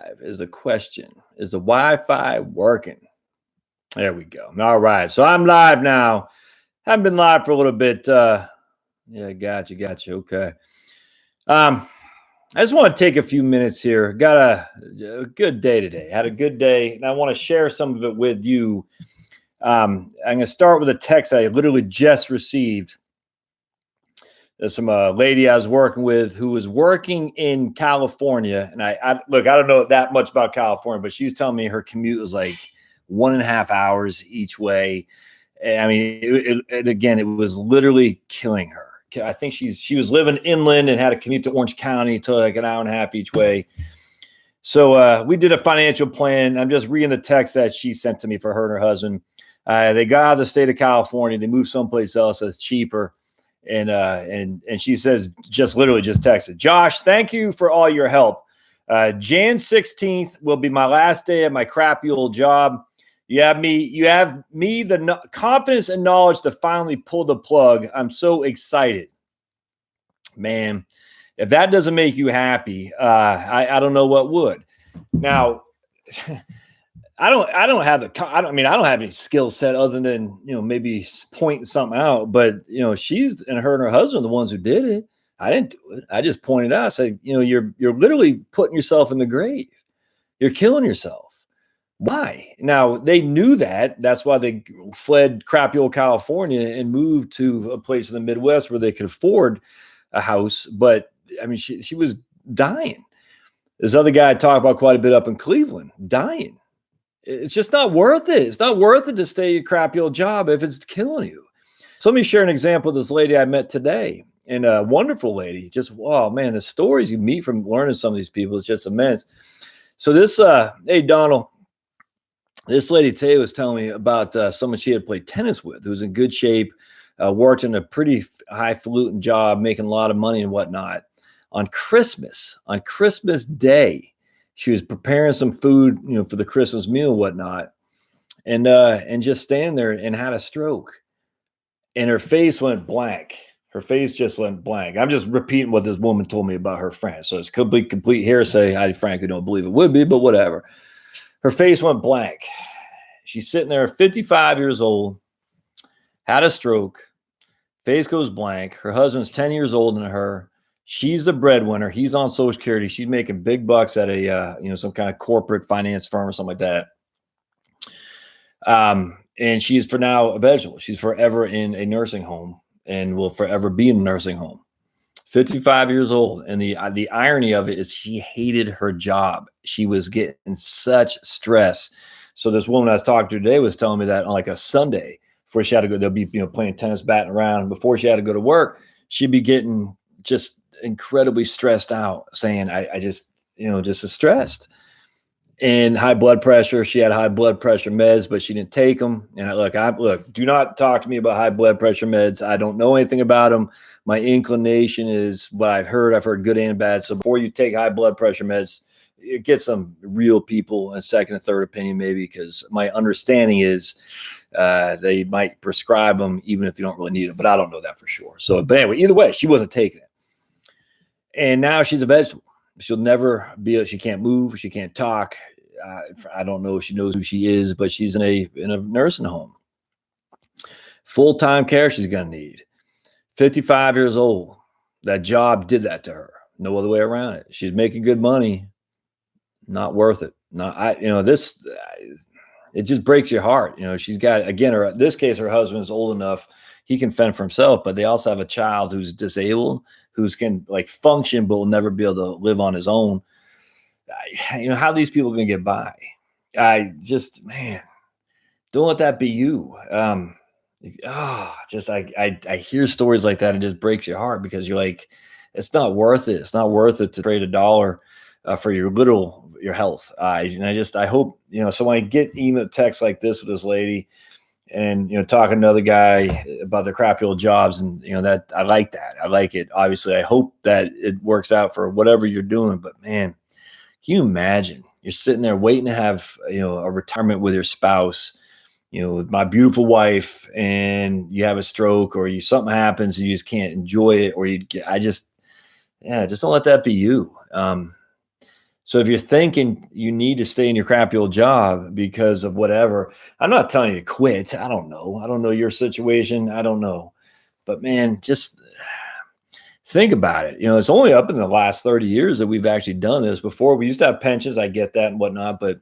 live is the question. Is the Wi-Fi working? There we go. All right. So I'm live now. Haven't been live for a little bit. Yeah, got you. Okay. I just want to take a few minutes here. Got a good day today. Had a good day, and I want to share some of it with you. I'm going to start with a text I literally just received. There's some lady I was working with who was working in California. And I don't know that much about California, but she was telling me her commute was like 1.5 hours each way. And I mean, it was literally killing her. I think she was living inland and had to commute to Orange County to like 1.5 hours each way. So we did a financial plan. I'm just reading the text that she sent to me for her and her husband. They got out of the state of California. They moved someplace else that's cheaper. And she says, just texted, Josh, thank you for all your help. Jan 16th will be my last day at my crappy old job. You have me the confidence and knowledge to finally pull the plug. I'm so excited, man. If that doesn't make you happy, I don't know what would. Now, I don't have any skill set other than, maybe pointing something out, but she's and her husband are the ones who did it. I didn't do it. I just pointed out, I said, you're literally putting yourself in the grave. You're killing yourself. Why? Now they knew that. That's why they fled crappy old California and moved to a place in the Midwest where they could afford a house. But I mean, she was dying. This other guy I talked about quite a bit up in Cleveland, dying. It's just not worth it. It's not worth it to stay at a crappy old job if it's killing you. So let me share an example of this lady I met today, and a wonderful lady. Just, wow, man, the stories you meet from learning some of these people is just immense. So this, hey, Donald, this lady today was telling me about someone she had played tennis with who was in good shape, worked in a pretty highfalutin job, making a lot of money and whatnot. On Christmas Day, she was preparing some food, for the Christmas meal and whatnot, and just standing there and had a stroke, and her face went blank. Her face just went blank. I'm just repeating what this woman told me about her friend, so it's complete hearsay. I frankly don't believe it would be, but whatever. Her face went blank. She's sitting there, 55 years old, had a stroke. Face goes blank. Her husband's 10 years older than her. She's the breadwinner. He's on Social Security. She's making big bucks at a, some kind of corporate finance firm or something like that. And she is for now a vegetable. She's forever in a nursing home and will forever be in a nursing home. 55 years old. And the irony of it is she hated her job. She was getting such stress. So this woman I was talking to today was telling me that on like a Sunday before she had to go, they'll be, playing tennis, batting around. And before she had to go to work, she'd be getting just incredibly stressed out, saying, I just, just as stressed. And high blood pressure. She had high blood pressure meds, but she didn't take them. And look, do not talk to me about high blood pressure meds. I don't know anything about them. My inclination is what I've heard good and bad. So before you take high blood pressure meds, get some real people a second and third opinion, maybe, because my understanding is they might prescribe them even if you don't really need them, but I don't know that for sure. So, but anyway, either way, she wasn't taking it. And now she's a vegetable. She'll never be, she can't move. She can't talk. I don't know if she knows who she is, but she's in a nursing home. Full-time care she's going to need. 55 years old. That job did that to her. No other way around it. She's making good money. Not worth it. It just breaks your heart. She's got, again, in this case, her husband's old enough. He can fend for himself, but they also have a child who's disabled, who can function, but will never be able to live on his own. How are these people going to get by? I don't let that be you. I hear stories like that and it just breaks your heart because you're like, it's not worth it. It's not worth it to trade $1 for your health. I hope, so when I get email texts like this with this lady and, talking to another guy about their crappy old jobs and, that I like that. I like it. Obviously, I hope that it works out for whatever you're doing, but man, can you imagine you're sitting there waiting to have, a retirement with your spouse, with my beautiful wife, and you have a stroke or something happens and you just can't enjoy it, or just don't let that be you. So if you're thinking you need to stay in your crappy old job because of whatever, I'm not telling you to quit. I don't know. I don't know your situation. I don't know. But man, just think about it. It's only up in the last 30 years that we've actually done this. Before, we used to have pensions. I get that and whatnot, but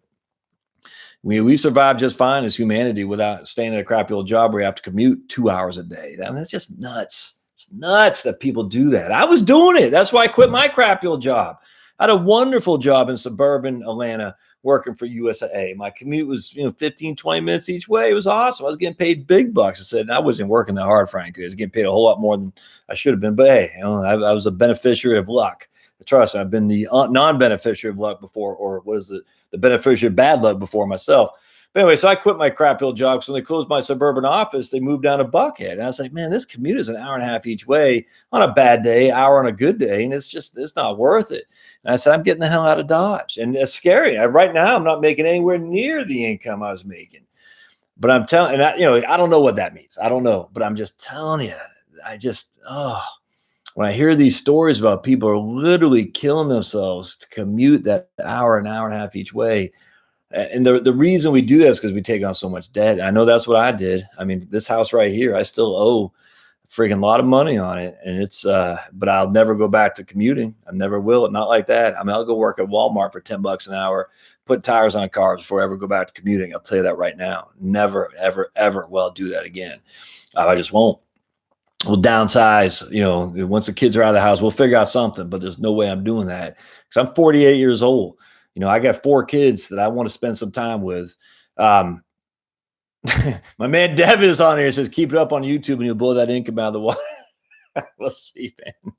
we survived just fine as humanity without staying at a crappy old job where you have to commute 2 hours a day. I mean, that's just nuts. It's nuts that people do that. I was doing it. That's why I quit my crappy old job. I had a wonderful job in suburban Atlanta working for USA. My commute was 15, 20 minutes each way. It was awesome. I was getting paid big bucks. I said I wasn't working that hard, frankly. I was getting paid a whole lot more than I should have been. But hey, I was a beneficiary of luck. Trust me, I've been the non-beneficiary of luck before, or what is the beneficiary of bad luck before myself. But anyway, so I quit my crap old job. So when they closed my suburban office, they moved down to Buckhead. And I was like, man, this commute is an hour and a half each way on a bad day, hour on a good day. And it's not worth it. And I said, I'm getting the hell out of Dodge. And it's scary. Right now, I'm not making anywhere near the income I was making. But I'm telling, and I don't know what that means. I don't know. But I'm just telling you, when I hear these stories about people are literally killing themselves to commute that hour, an hour and a half each way. And the reason we do that is because we take on so much debt. I know that's what I did. I mean, this house right here, I still owe a freaking lot of money on it. And but I'll never go back to commuting. I never will. Not like that. I mean, I'll go work at Walmart for $10 an hour, put tires on cars before I ever go back to commuting. I'll tell you that right now. Never, ever, ever will I do that again. I just won't. We'll downsize, once the kids are out of the house, we'll figure out something, but there's no way I'm doing that because I'm 48 years old. I got 4 kids that I want to spend some time with. My man Devin is on here. Says, keep it up on YouTube and you'll blow that income out of the water. We'll see, man.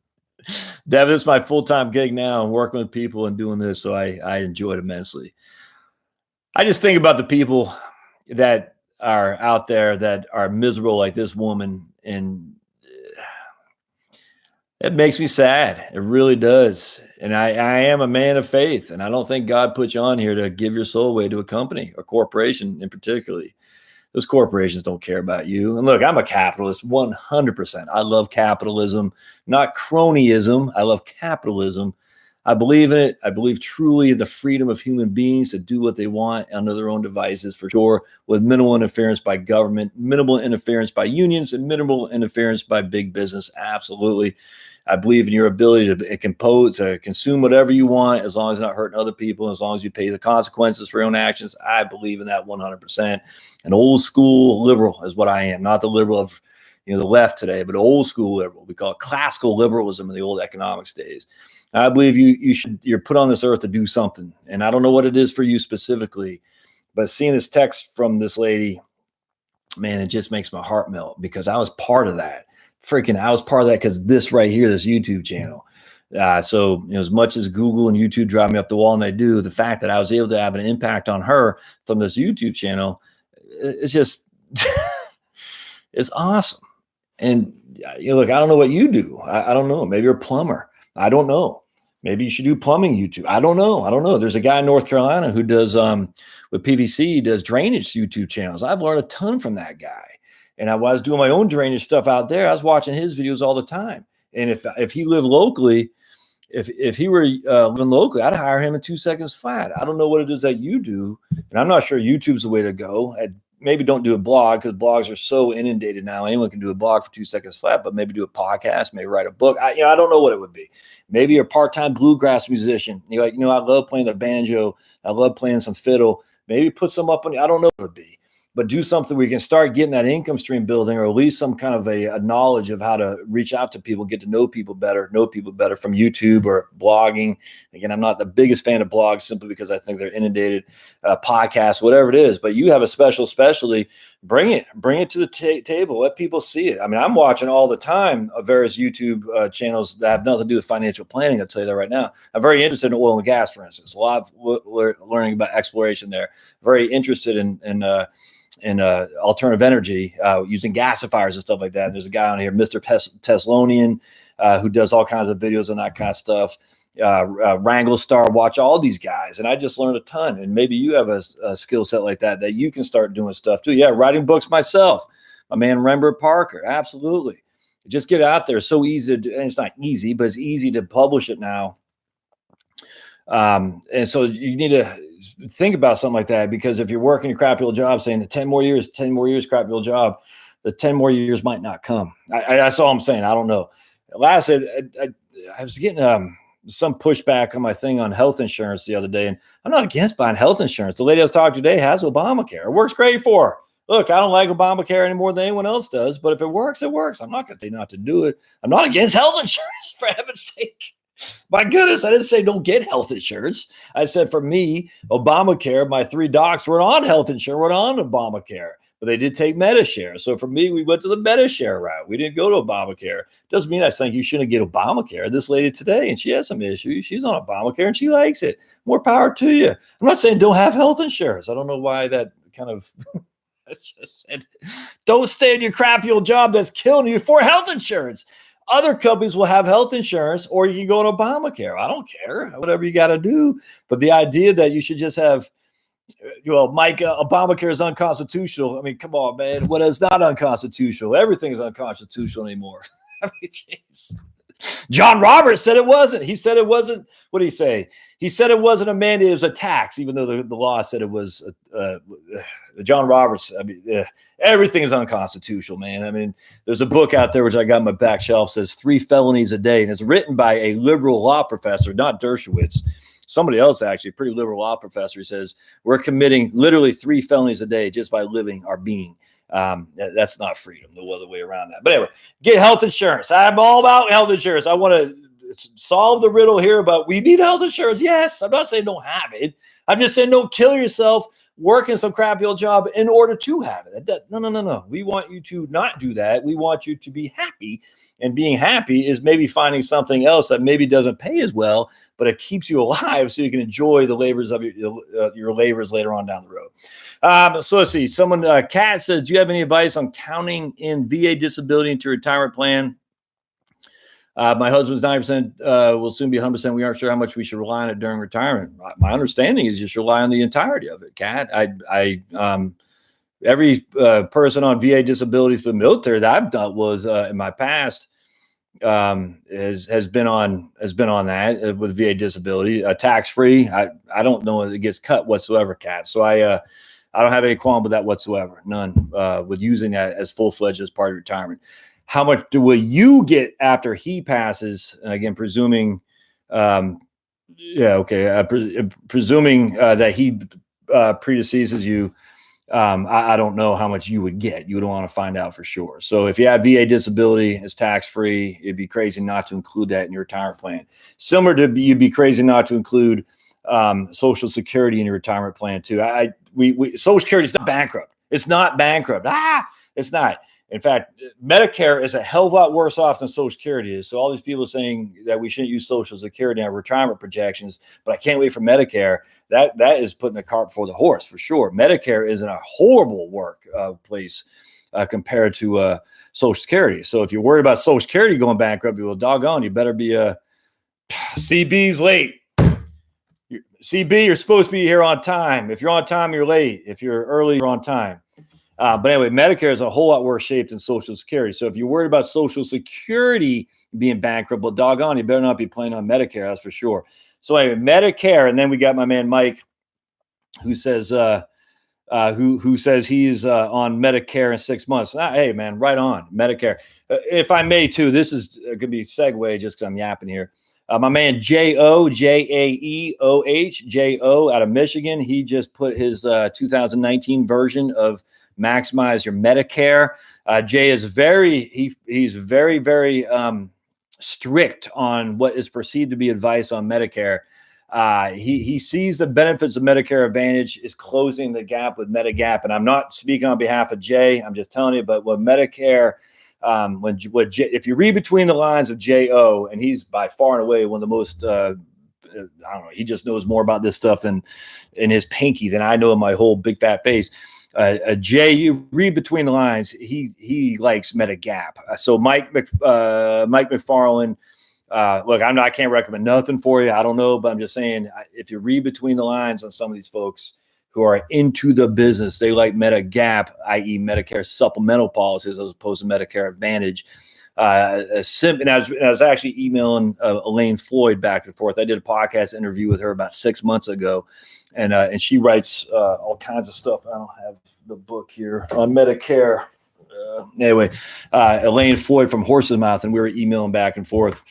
Devin, it's my full-time gig now. I'm working with people and doing this, so I enjoy it immensely. I just think about the people that are out there that are miserable like this woman, and it makes me sad. It really does. And I am a man of faith, and I don't think God put you on here to give your soul away to a company, a corporation in particularly. Those corporations don't care about you. And look, I'm a capitalist 100%. I love capitalism, not cronyism. I love capitalism. I believe in it. I believe truly in the freedom of human beings to do what they want under their own devices, for sure, with minimal interference by government, minimal interference by unions, and minimal interference by big business. Absolutely. I believe in your ability to consume whatever you want, as long as you're not hurting other people, as long as you pay the consequences for your own actions. I believe in that 100%. An old school liberal is what I am, not the liberal of the left today, but old school liberal. We call it classical liberalism in the old economics days. I believe you're put on this earth to do something. And I don't know what it is for you specifically, but seeing this text from this lady, man, it just makes my heart melt because I was part of that. I was part of that because this right here, this YouTube channel. So as much as Google and YouTube drive me up the wall, and they do, the fact that I was able to have an impact on her from this YouTube channel, it's just, it's awesome. And look, I don't know what you do. I don't know. Maybe you're a plumber. I don't know. Maybe you should do plumbing YouTube. I don't know. There's a guy in North Carolina who does with PVC, does drainage YouTube channels. I've learned a ton from that guy. And I was doing my own drainage stuff out there. I was watching his videos all the time. And if he lived locally, if he were living locally, I'd hire him in 2 seconds flat. I don't know what it is that you do, and I'm not sure YouTube's the way to go. Maybe don't do a blog because blogs are so inundated now. Anyone can do a blog for 2 seconds flat, but maybe do a podcast, maybe write a book. I don't know what it would be. Maybe you're a part-time bluegrass musician. You're like, I love playing the banjo. I love playing some fiddle. Maybe put some up on. I don't know what it would be. But do something where you can start getting that income stream building, or at least some kind of a knowledge of how to reach out to people, get to know people better from YouTube or blogging. Again, I'm not the biggest fan of blogs simply because I think they're inundated, podcasts, whatever it is. But you have a special specialty. Bring it to the table. Let people see it. I mean, I'm watching all the time of various YouTube channels that have nothing to do with financial planning. I'll tell you that right now. I'm very interested in oil and gas, for instance. A lot of learning about exploration there. Very interested in alternative energy, using gasifiers and stuff like that. And there's a guy on here, Mr. Teslonian, who does all kinds of videos on that kind of stuff. Wrangle Star, watch all these guys. And I just learned a ton. And maybe you have a skill set like that you can start doing stuff too. Yeah, writing books myself. My man, Rembert Parker. Absolutely. Just get it out there. It's so easy to do. And it's not easy, but it's easy to publish it now. And so you need to think about something like that, because if you're working a crappy old job, saying the 10 more years, crappy old job, the 10 more years might not come. That's all I'm saying. I don't know. Last, I was getting some pushback on my thing on health insurance the other day, and I'm not against buying health insurance. The lady I was talking to today has Obamacare. It works great for her. Look, I don't like Obamacare any more than anyone else does, but if it works, it works. I'm not going to say not to do it. I'm not against health insurance, for heaven's sake. My goodness, I didn't say don't get health insurance. I said for me, Obamacare, my 3 docs were on health insurance, were on Obamacare, but they did take Medishare. So for me, we went to the Medishare route. We didn't go to Obamacare. Doesn't mean I think you shouldn't get Obamacare. This lady today, and she has some issues. She's on Obamacare and she likes it. More power to you. I'm not saying don't have health insurance. I don't know why that kind of I just said, don't stay in your crappy old job that's killing you for health insurance. Other companies will have health insurance, or you can go on Obamacare. I don't care, whatever you got to do. But the idea that you should just have, Mike, Obamacare is unconstitutional. I mean, come on, man. What is not unconstitutional? Everything is unconstitutional anymore. I mean, jeez. John Roberts said it wasn't. He said it wasn't. What did he say? He said it wasn't a mandate. It was a tax, even though the law said it was. John Roberts. I mean, everything is unconstitutional, man. I mean, there's a book out there which I got on my back shelf, says 3 felonies a day, and it's written by a liberal law professor, not Dershowitz. Somebody else, actually, a pretty liberal law professor. He says we're committing literally 3 felonies a day just by living our being. That's not freedom. No other way around that. But anyway, get health insurance. I'm all about health insurance. I want to solve the riddle here about we need health insurance. Yes, I'm not saying don't have it. I'm just saying don't kill yourself working some crappy old job in order to have it. No. We want you to not do that. We want you to be happy, and being happy is maybe finding something else that maybe doesn't pay as well, but it keeps you alive so you can enjoy the labors of your labors later on down the road. So let's see. Someone, Kat says, do you have any advice on counting in VA disability into retirement plan? My husband's 90%, will soon be 100%. We aren't sure how much we should rely on it during retirement. My understanding is you should rely on the entirety of it, Kat. Every person on VA disability for the military that I've dealt with in my past has been on that with VA disability, tax free. I don't know if it gets cut whatsoever, Kat. So I don't have any qualm with that whatsoever. None with using that as full-fledged as part of retirement. How much will you get after he passes? Again, presuming, presuming that he predeceases you. I don't know how much you would get. You would want to find out for sure. So if you have VA disability, it's tax-free. It'd be crazy not to include that in your retirement plan. Similar to you'd be crazy not to include Social Security in your retirement plan too. Social Security is not bankrupt. It's not bankrupt. It's not. In fact, Medicare is a hell of a lot worse off than Social Security is. So all these people saying that we shouldn't use Social Security in our retirement projections, but I can't wait for Medicare. That is putting the cart before the horse for sure. Medicare is in a horrible place compared to Social Security. So if you're worried about Social Security going bankrupt, well, doggone, you better be CB's late. CB, you're supposed to be here on time. If you're on time, you're late. If you're early, you're on time. But anyway, Medicare is a whole lot worse shape than Social Security. So if you're worried about Social Security being bankrupt, well, doggone, you better not be playing on Medicare, that's for sure. So anyway, Medicare, and then we got my man Mike, who says who says he's on Medicare in 6 months. Hey, man, right on Medicare. If I may, too, this is going to be a segue just because I'm yapping here. My man J.O., Jaeoh, J.O. out of Michigan, he just put his 2019 version of Maximize Your Medicare. Jay is he's very, very strict on what is perceived to be advice on Medicare. He sees the benefits of Medicare Advantage is closing the gap with Medigap. And I'm not speaking on behalf of Jay. I'm just telling you, but what Medicare, if you read between the lines of J.O., and he's by far and away one of the most, I don't know, he just knows more about this stuff in his pinky than I know in my whole big fat face. Jay, you read between the lines. He likes Medigap. So Mike McFarland. Look, I can't recommend nothing for you. I don't know, but I'm just saying if you read between the lines on some of these folks who are into the business, they like Medigap, i.e. Medicare supplemental policies as opposed to Medicare Advantage. And I was actually emailing Elaine Floyd back and forth. I did a podcast interview with her about 6 months ago, and she writes all kinds of stuff. I don't have the book here on Medicare. Anyway, Elaine Floyd from Horse's Mouth, and we were emailing back and forth.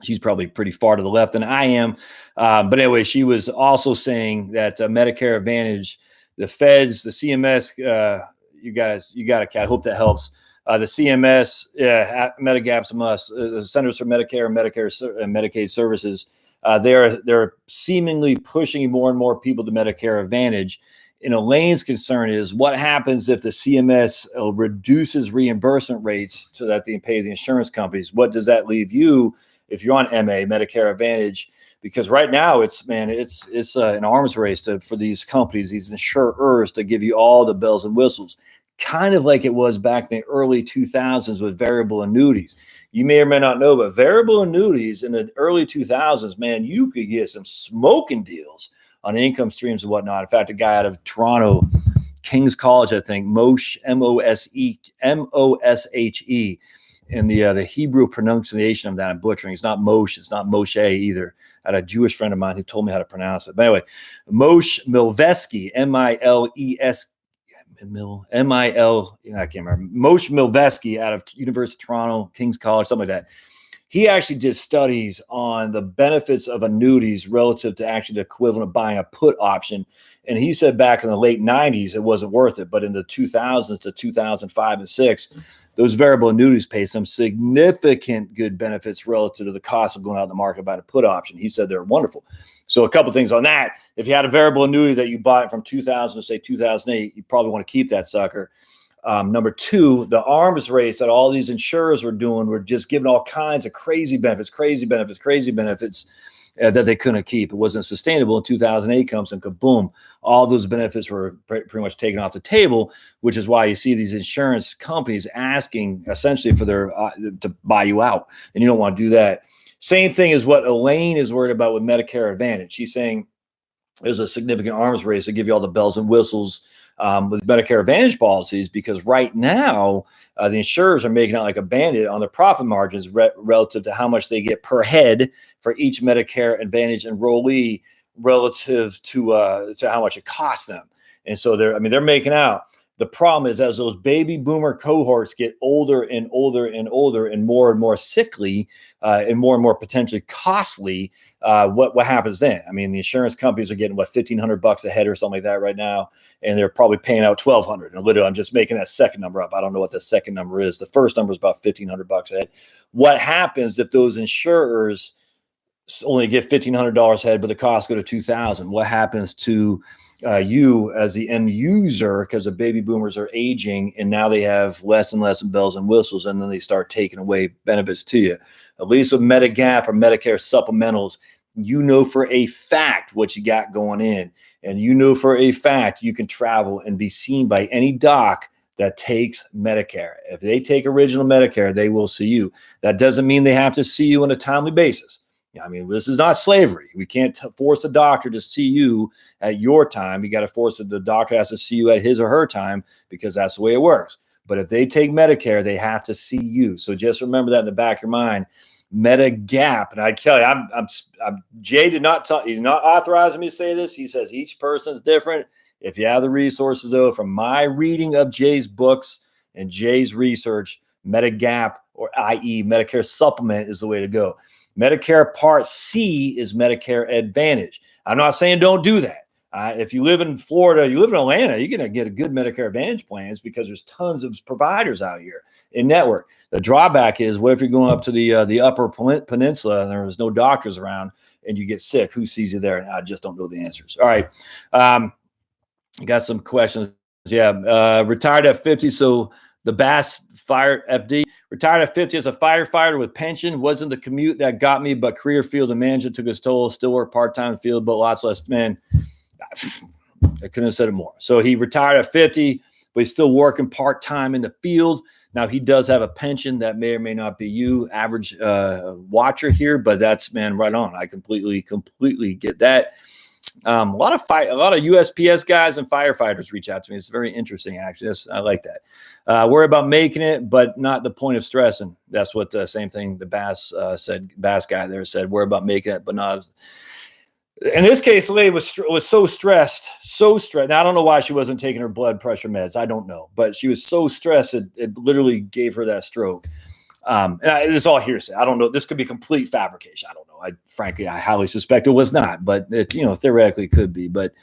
She's probably pretty far to the left than I am. But anyway, she was also saying that Medicare Advantage, the feds, the CMS, you got to, I hope that helps. The CMS, Medigap's a must. The Centers for Medicare and Medicaid Services, they're seemingly pushing more and more people to Medicare Advantage. And Elaine's concern is what happens if the CMS reduces reimbursement rates so that they pay the insurance companies? What does that leave you if you're on MA, Medicare Advantage? Because right now it's an arms race for these companies, these insurers, to give you all the bells and whistles, kind of like it was back in the early 2000s with variable annuities. You may or may not know, but variable annuities in the early 2000s, man, you could get some smoking deals on income streams and whatnot. In fact, a guy out of Toronto, King's College, I think, Moshe, M-O-S-H-E, and the Hebrew pronunciation of that I'm butchering. It's not Moshe, it's not Moshe either. I had a Jewish friend of mine who told me how to pronounce it. But anyway, Moshe Milevsky, I can't remember. Moshe Milevsky out of University of Toronto, King's College, something like that. He actually did studies on the benefits of annuities relative to actually the equivalent of buying a put option. And he said back in the late 90s, it wasn't worth it. But in the 2000s to 2005 and 6, those variable annuities pay some significant good benefits relative to the cost of going out in the market buying a put option. He said they're wonderful. So a couple things on that. If you had a variable annuity that you bought from 2000 to say 2008, you probably want to keep that sucker. Number two, the arms race that all these insurers were doing were just giving all kinds of crazy benefits that they couldn't keep. It wasn't sustainable. In 2008 comes and kaboom, all those benefits were pretty much taken off the table, which is why you see these insurance companies asking essentially for their to buy you out, and you don't want to do that. Same thing is what Elaine is worried about with Medicare Advantage. She's saying there's a significant arms race to give you all the bells and whistles with Medicare Advantage policies, because right now the insurers are making out like a bandit on the profit margins relative to how much they get per head for each Medicare Advantage enrollee relative to how much it costs them. And so they're making out. The problem is, as those baby boomer cohorts get older and older and older and more sickly and more potentially costly, what happens then? I mean, the insurance companies are getting $1,500 a head or something like that right now, and they're probably paying out $1,200. And literally, I'm just making that second number up. I don't know what the second number is. The first number is about $1,500 a head. What happens if those insurers only get $1,500 a head, but the costs go to $2,000? What happens to you as the end user, because the baby boomers are aging and now they have less and less bells and whistles, and then they start taking away benefits to you. At least with Medigap or Medicare supplementals, you know for a fact what you got going in, and you know for a fact you can travel and be seen by any doc that takes Medicare. If they take original Medicare, they will see you. That doesn't mean they have to see you on a timely basis. I mean, this is not slavery. We can't force a doctor to see you at your time. You got to force the doctor has to see you at his or her time, because that's the way it works. But if they take Medicare, they have to see you. So just remember that in the back of your mind. Medigap, and I tell you, Jay did not talk. He's not authorizing me to say this. He says each person's different. If you have the resources, though, from my reading of Jay's books and Jay's research, Medigap, or i.e. Medicare supplement, is the way to go. Medicare Part C is Medicare Advantage. I'm not saying don't do that. If you live in Florida, you live in Atlanta, you're going to get a good Medicare Advantage plans because there's tons of providers out here in network. The drawback is, what if you're going up to the upper peninsula and there's no doctors around and you get sick? Who sees you there? And I just don't know the answers. All right. Got some questions. Yeah. Retired at 50. So the Bass Fire FD, retired at 50 as a firefighter with pension. Wasn't the commute that got me, but career field and management took its toll. Still work part-time field, but lots less. Man, I couldn't have said it more. So he retired at 50, but he's still working part-time in the field. Now, he does have a pension that may or may not be you, average watcher here, but that's, man, right on. I completely get that. A lot of USPS guys and firefighters reach out to me. It's very interesting, actually. I like that. Worry about making it, but not the point of stressing. That's what the same thing the Bass said. Bass guy there said, worry about making it, but not. In this case, the lady was so stressed. Now, I don't know why she wasn't taking her blood pressure meds. I don't know, but she was so stressed it literally gave her that stroke. It's all hearsay. I don't know. This could be complete fabrication. I don't know. Frankly, I highly suspect it was not, but it, theoretically it could be. But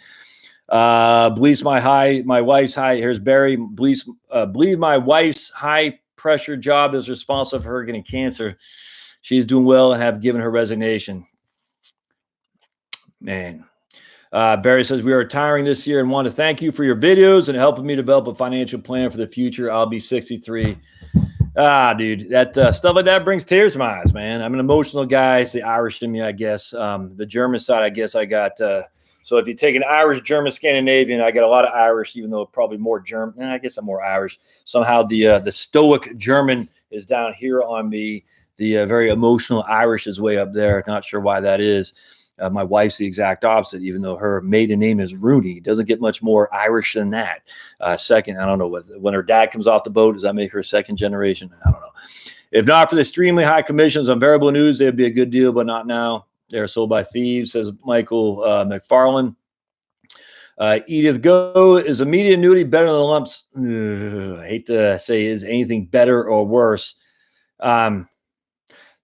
believes my wife's high. Here's Barry. Believe my wife's high pressure job is responsible for her getting cancer. She's doing well and have given her resignation. Man. Barry says, we are retiring this year and want to thank you for your videos and helping me develop a financial plan for the future. I'll be 63. Dude, that stuff like that brings tears to my eyes, man. I'm an emotional guy. It's the Irish in me, I guess. The German side, I guess I got. So if you take an Irish, German, Scandinavian, I got a lot of Irish, even though probably more German. I guess I'm more Irish. Somehow the stoic German is down here on me. The very emotional Irish is way up there. Not sure why that is. My wife's the exact opposite, even though her maiden name is Rooney. Doesn't get much more Irish than that. Second, I don't know, when her dad comes off the boat, does that make her second generation? I don't know. If not for the extremely high commissions on variable news, they'd be a good deal, but not now. They're sold by thieves, says Michael McFarland. Edith Go, is immediate annuity better than the lumps? I hate to say, is anything better or worse?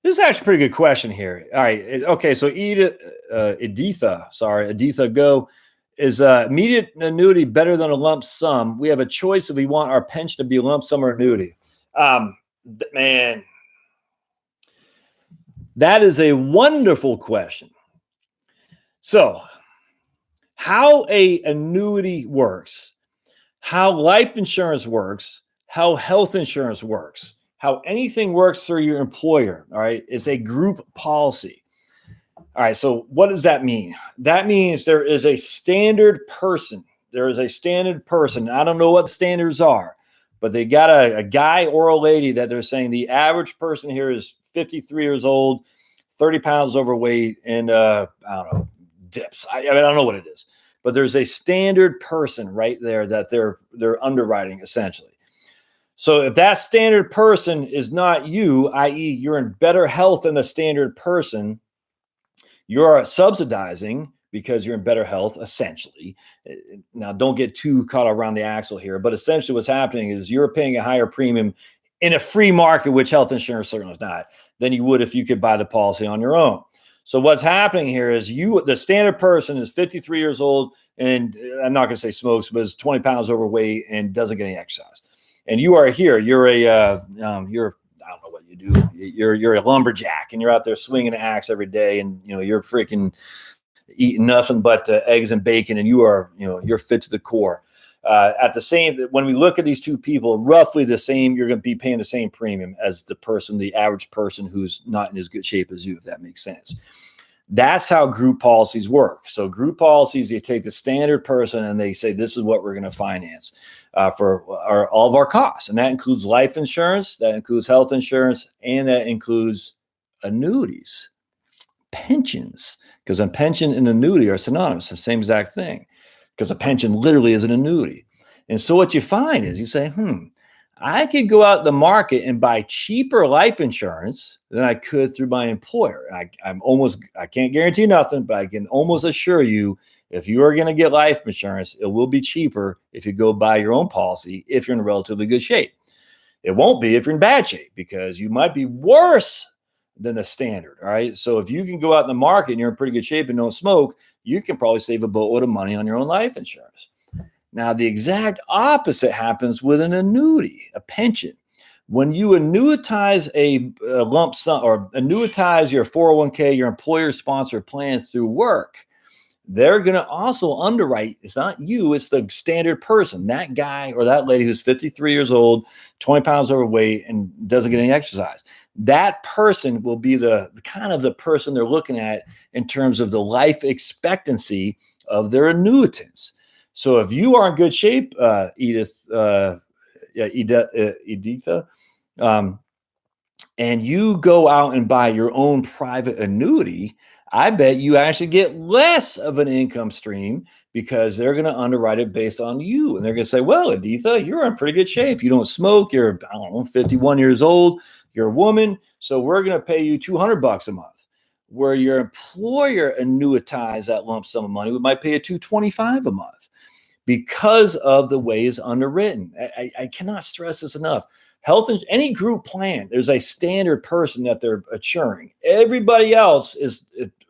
This is actually a pretty good question here. All right. Okay. So Editha Go, is immediate annuity better than a lump sum? We have a choice if we want our pension to be a lump sum or annuity. Man, that is a wonderful question. So how a annuity works, how life insurance works, how health insurance works, how anything works through your employer, all right, is a group policy. All right, so what does that mean? That means there is a standard person. There is a standard person. I don't know what standards are, but they got a guy or a lady that they're saying the average person here is 53 years old, 30 pounds overweight, and I don't know, dips. I don't know what it is, but there's a standard person right there that they're underwriting essentially. So if that standard person is not you, i.e. you're in better health than the standard person, you're subsidizing because you're in better health, essentially. Now, don't get too caught around the axle here, but essentially what's happening is you're paying a higher premium in a free market, which health insurance certainly is not, than you would if you could buy the policy on your own. So what's happening here is the standard person is 53 years old, and I'm not going to say smokes, but is 20 pounds overweight and doesn't get any exercise. And you are here. You're I don't know what you do. You're a lumberjack, and you're out there swinging an axe every day, and you're freaking eating nothing but eggs and bacon, and you're fit to the core. When we look at these two people, roughly the same, you're going to be paying the same premium as the average person who's not in as good shape as you, if that makes sense. That's how group policies work. So group policies, they take the standard person and they say, this is what we're going to finance for all of our costs. And that includes life insurance, that includes health insurance, and that includes annuities, pensions, because a pension and annuity are synonymous, the same exact thing, because a pension literally is an annuity. And so what you find is you say, I could go out in the market and buy cheaper life insurance than I could through my employer. I can't guarantee nothing, but I can almost assure you, if you are going to get life insurance, it will be cheaper if you go buy your own policy if you're in relatively good shape. It won't be if you're in bad shape, because you might be worse than the standard. All right. So if you can go out in the market and you're in pretty good shape and don't smoke, you can probably save a boatload of money on your own life insurance. Now, the exact opposite happens with an annuity, a pension. When you annuitize a lump sum or annuitize your 401k, your employer-sponsored plans through work, they're going to also underwrite. It's not you, it's the standard person, that guy or that lady who's 53 years old, 20 pounds overweight, and doesn't get any exercise. That person will be the kind of the person they're looking at in terms of the life expectancy of their annuitants. So if you are in good shape, Editha, and you go out and buy your own private annuity, I bet you actually get less of an income stream because they're going to underwrite it based on you. And they're going to say, well, Aditha, you're in pretty good shape. You don't smoke. You're, I don't know, 51 years old. You're a woman. So we're going to pay you $200 a month. Where your employer annuitized that lump sum of money, we might pay you $225 a month because of the way it's underwritten. I cannot stress this enough. Any group plan, there's a standard person that they're insuring. Everybody else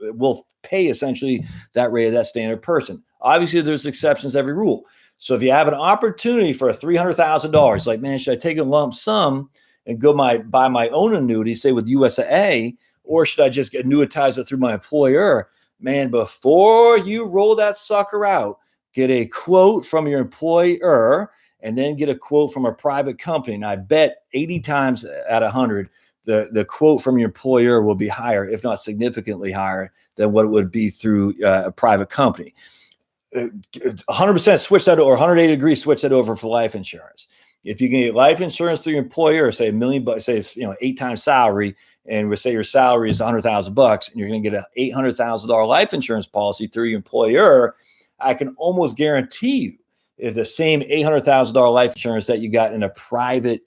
will pay essentially that rate of that standard person. Obviously, there's exceptions to every rule. So if you have an opportunity for a $300,000, like, man, should I take a lump sum and go buy my own annuity, say with USAA, or should I just annuitize it through my employer? Man, before you roll that sucker out, get a quote from your employer and then get a quote from a private company. And I bet 80 times out of 100, the quote from your employer will be higher, if not significantly higher than what it would be through a private company. 100% switch that, or 180 degrees switch that over for life insurance. If you can get life insurance through your employer, say $1 million, say it's 8 times salary, and we say your salary is $100,000, and you're going to get an $800,000 life insurance policy through your employer, I can almost guarantee you, if the same $800,000 life insurance that you got in a private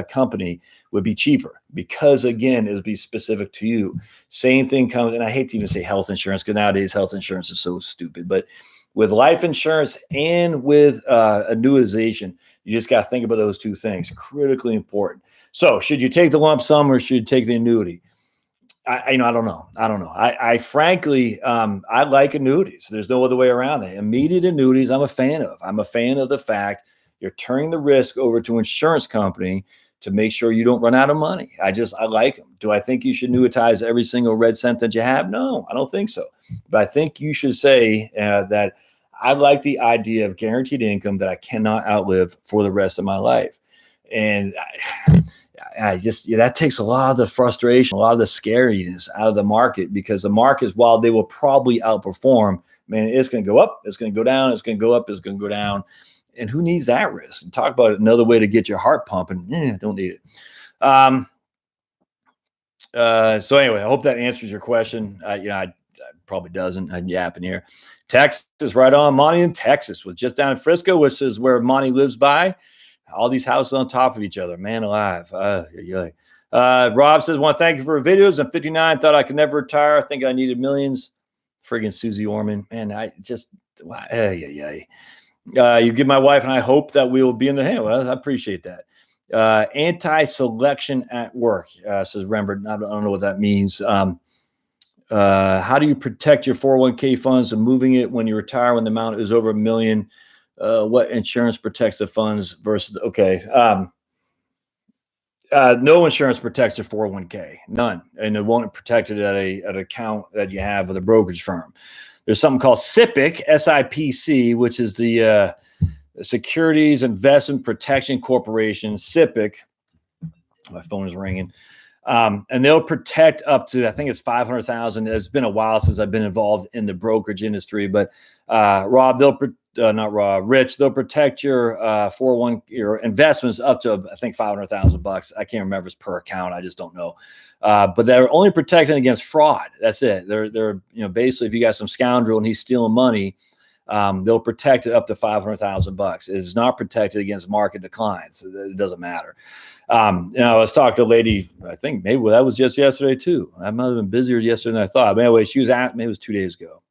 company would be cheaper, because again, it'll be specific to you. Same thing comes, and I hate to even say health insurance because nowadays health insurance is so stupid, but with life insurance and with annuitization, you just got to think about those two things. Critically important. So should you take the lump sum or should you take the annuity? I don't know. I frankly, I like annuities. There's no other way around it. Immediate annuities, I'm a fan of. I'm a fan of the fact you're turning the risk over to an insurance company to make sure you don't run out of money. I like them. Do I think you should annuitize every single red cent that you have? No, I don't think so. But I think you should say that I like the idea of guaranteed income that I cannot outlive for the rest of my life. And that takes a lot of the frustration, a lot of the scariness out of the market, because the markets, while they will probably outperform, man, it's going to go up, it's going to go down, it's going to go up, it's going to go down. And who needs that risk? And talk about another way to get your heart pumping. Don't need it. So anyway, I hope that answers your question. I probably doesn't. I'm yapping here. Texas, right on. Monty in Texas was just down in Frisco, which is where Monty lives by. All these houses on top of each other. Man alive. Rob says, want to thank you for your videos. I'm 59. Thought I could never retire. I think I needed millions. Friggin' Susie Orman. Man, you give my wife and I hope that we will be in the hand. Well, I appreciate that. Anti-selection at work, says Rembrandt. I don't know what that means. How do you protect your 401k funds and moving it when you retire when the amount is over $1 million? What insurance protects the funds versus, no insurance protects your 401k, none. And it won't protect it at an account that you have with a brokerage firm. There's something called SIPC, SIPC, which is the Securities Investment Protection Corporation, SIPC. My phone is ringing. And they'll protect up to, I think it's $500,000. It's been a while since I've been involved in the brokerage industry, but Rich, they'll protect your 401 your investments up to, I think, $500,000. I can't remember if it's per account. I just don't know. But they're only protecting against fraud. That's it. They're basically, if you got some scoundrel and he's stealing money, they'll protect it up to $500,000. It is not protected against market declines. It doesn't matter. I was talking to a lady, I think maybe that was just yesterday too. I might have been busier yesterday than I thought. But anyway, she was maybe it was 2 days ago.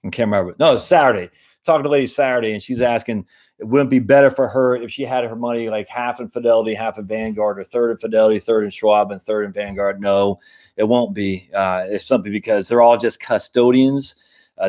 I can't remember. No, it was Saturday. Talking to a lady Saturday, and she's asking, it wouldn't be better for her if she had her money like half in Fidelity, half in Vanguard, or third in Fidelity, third in Schwab, and third in Vanguard? No, it won't be. It's simply because they're all just custodians.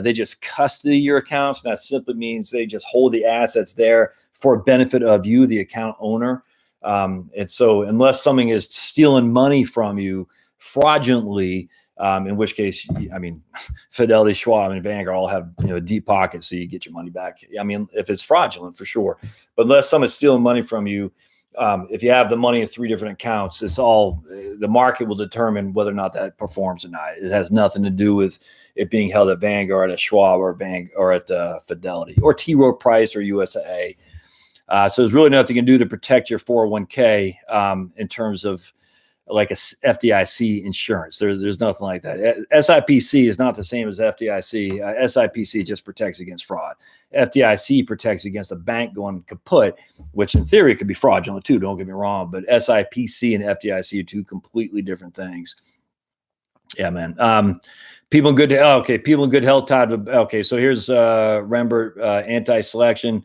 They just custody your accounts. And that simply means they just hold the assets there for benefit of you, the account owner. And so unless something is stealing money from you fraudulently, in which case, I mean, Fidelity, Schwab, and Vanguard all have deep pockets, so you get your money back. I mean, if it's fraudulent, for sure. But unless someone's stealing money from you, if you have the money in 3 different accounts, it's all the market will determine whether or not that performs or not. It has nothing to do with it being held at Vanguard, at Schwab, or at Fidelity, or T. Rowe Price, or USAA. So there's really nothing you can do to protect your 401k in terms of like a FDIC insurance. There's nothing like that. SIPC is not the same as FDIC. SIPC just protects against fraud. FDIC protects against a bank going kaput, which in theory could be fraudulent too, don't get me wrong, but SIPC and FDIC are two completely different things. Yeah, man. People in good health tied to, okay, so here's Rembert, anti-selection.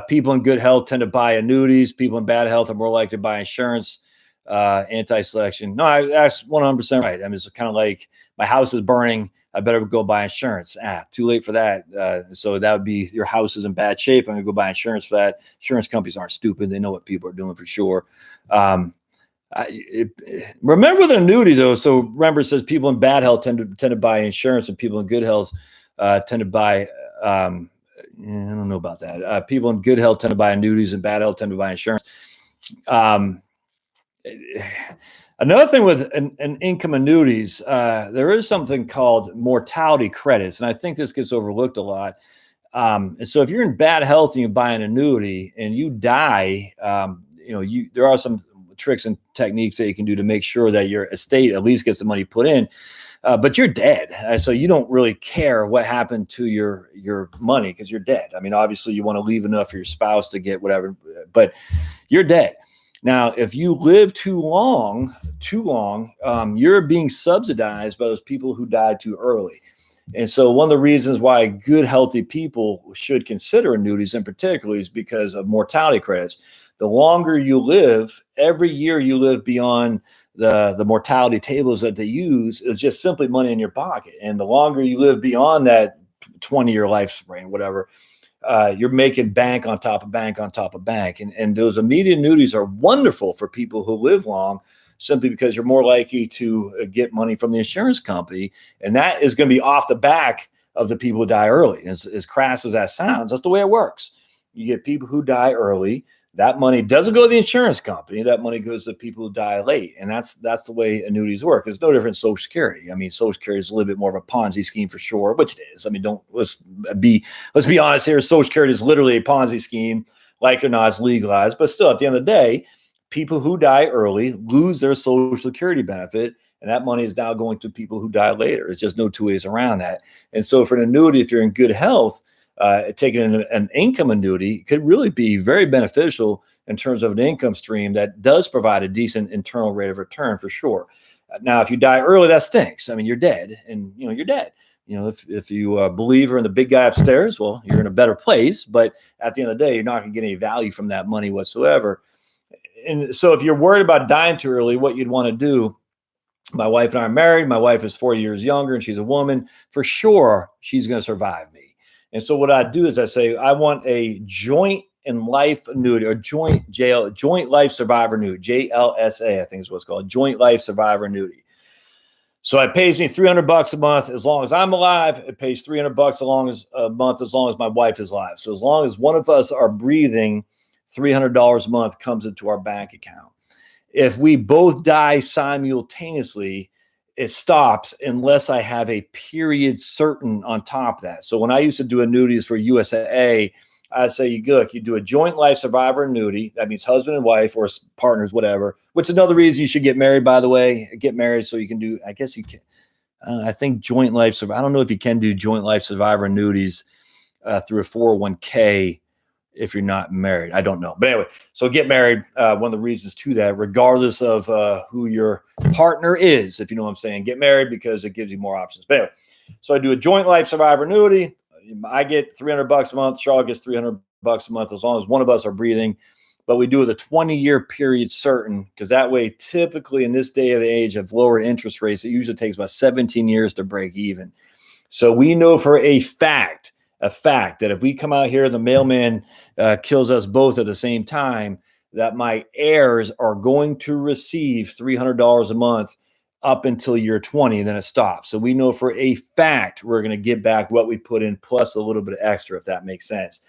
People in good health tend to buy annuities. People in bad health are more likely to buy insurance. Anti-selection. No, that's 100% right. I mean, it's kind of like my house is burning. I better go buy insurance. Too late for that. So that would be your house is in bad shape. I'm going to go buy insurance for that. Insurance companies aren't stupid. They know what people are doing for sure. Remember the annuity though. So remember, it says people in bad health tend to buy insurance, and people in good health tend to buy. I don't know about that. People in good health tend to buy annuities, and bad health tend to buy insurance. Another thing with an income annuities, there is something called mortality credits, and I think this gets overlooked a lot. And so if you're in bad health and you buy an annuity and you die, there are some tricks and techniques that you can do to make sure that your estate at least gets the money put in, but you're dead. So you don't really care what happened to your money because you're dead. I mean, obviously you want to leave enough for your spouse to get whatever, but you're dead. Now, if you live too long, you're being subsidized by those people who died too early. And so one of the reasons why good, healthy people should consider annuities in particular is because of mortality credits. The longer you live, every year you live beyond the mortality tables that they use is just simply money in your pocket. And the longer you live beyond that 20-year lifespan, whatever, you're making bank on top of bank on top of bank. And those immediate annuities are wonderful for people who live long, simply because you're more likely to get money from the insurance company. And that is going to be off the back of the people who die early. As crass as that sounds, that's the way it works. You get people who die early. That money doesn't go to the insurance company. That money goes to people who die late. And that's the way annuities work. It's no different than Social Security. I mean, Social Security is a little bit more of a Ponzi scheme for sure, which it is. I mean, let's be honest here. Social Security is literally a Ponzi scheme. Like it or not, it's legalized. But still, at the end of the day, people who die early lose their Social Security benefit. And that money is now going to people who die later. It's just no two ways around that. And so for an annuity, if you're in good health, taking an income annuity could really be very beneficial in terms of an income stream that does provide a decent internal rate of return for sure. Now, if you die early, that stinks. I mean, you're dead, and you're dead. If you believe in the big guy upstairs, well, you're in a better place. But at the end of the day, you're not going to get any value from that money whatsoever. And so, if you're worried about dying too early, what you'd want to do. My wife and I are married. My wife is 4 years younger, and she's a woman. For sure, she's going to survive me. And so what I do is I say, I want a joint in life annuity or joint life survivor annuity, JLSA, I think is what it's called, joint life survivor annuity. So it pays me $300 a month as long as I'm alive. It pays $300 a month as long as my wife is alive. So as long as one of us are breathing, $300 a month comes into our bank account. If we both die simultaneously, it stops unless I have a period certain on top of that. So when I used to do annuities for USAA, I say, you do a joint life survivor annuity. That means husband and wife or partners, whatever, which is another reason you should get married, by the way. Get married so you can do, I guess you can. I think joint life survivor. I don't know if you can do joint life survivor annuities through a 401k if you're not married. I don't know. But anyway, so get married. One of the reasons to that, regardless of who your partner is, if you know what I'm saying, get married because it gives you more options. But anyway, so I do a joint life survivor annuity. I get $300 a month. Charlotte gets $300 a month as long as one of us are breathing. But we do it a 20-year period certain, because that way, typically in this day of age of lower interest rates, it usually takes about 17 years to break even. So we know for a fact that if we come out here and the mailman kills us both at the same time, that my heirs are going to receive $300 a month up until year 20, and then it stops. So we know for a fact we're going to get back what we put in plus a little bit of extra, if that makes sense.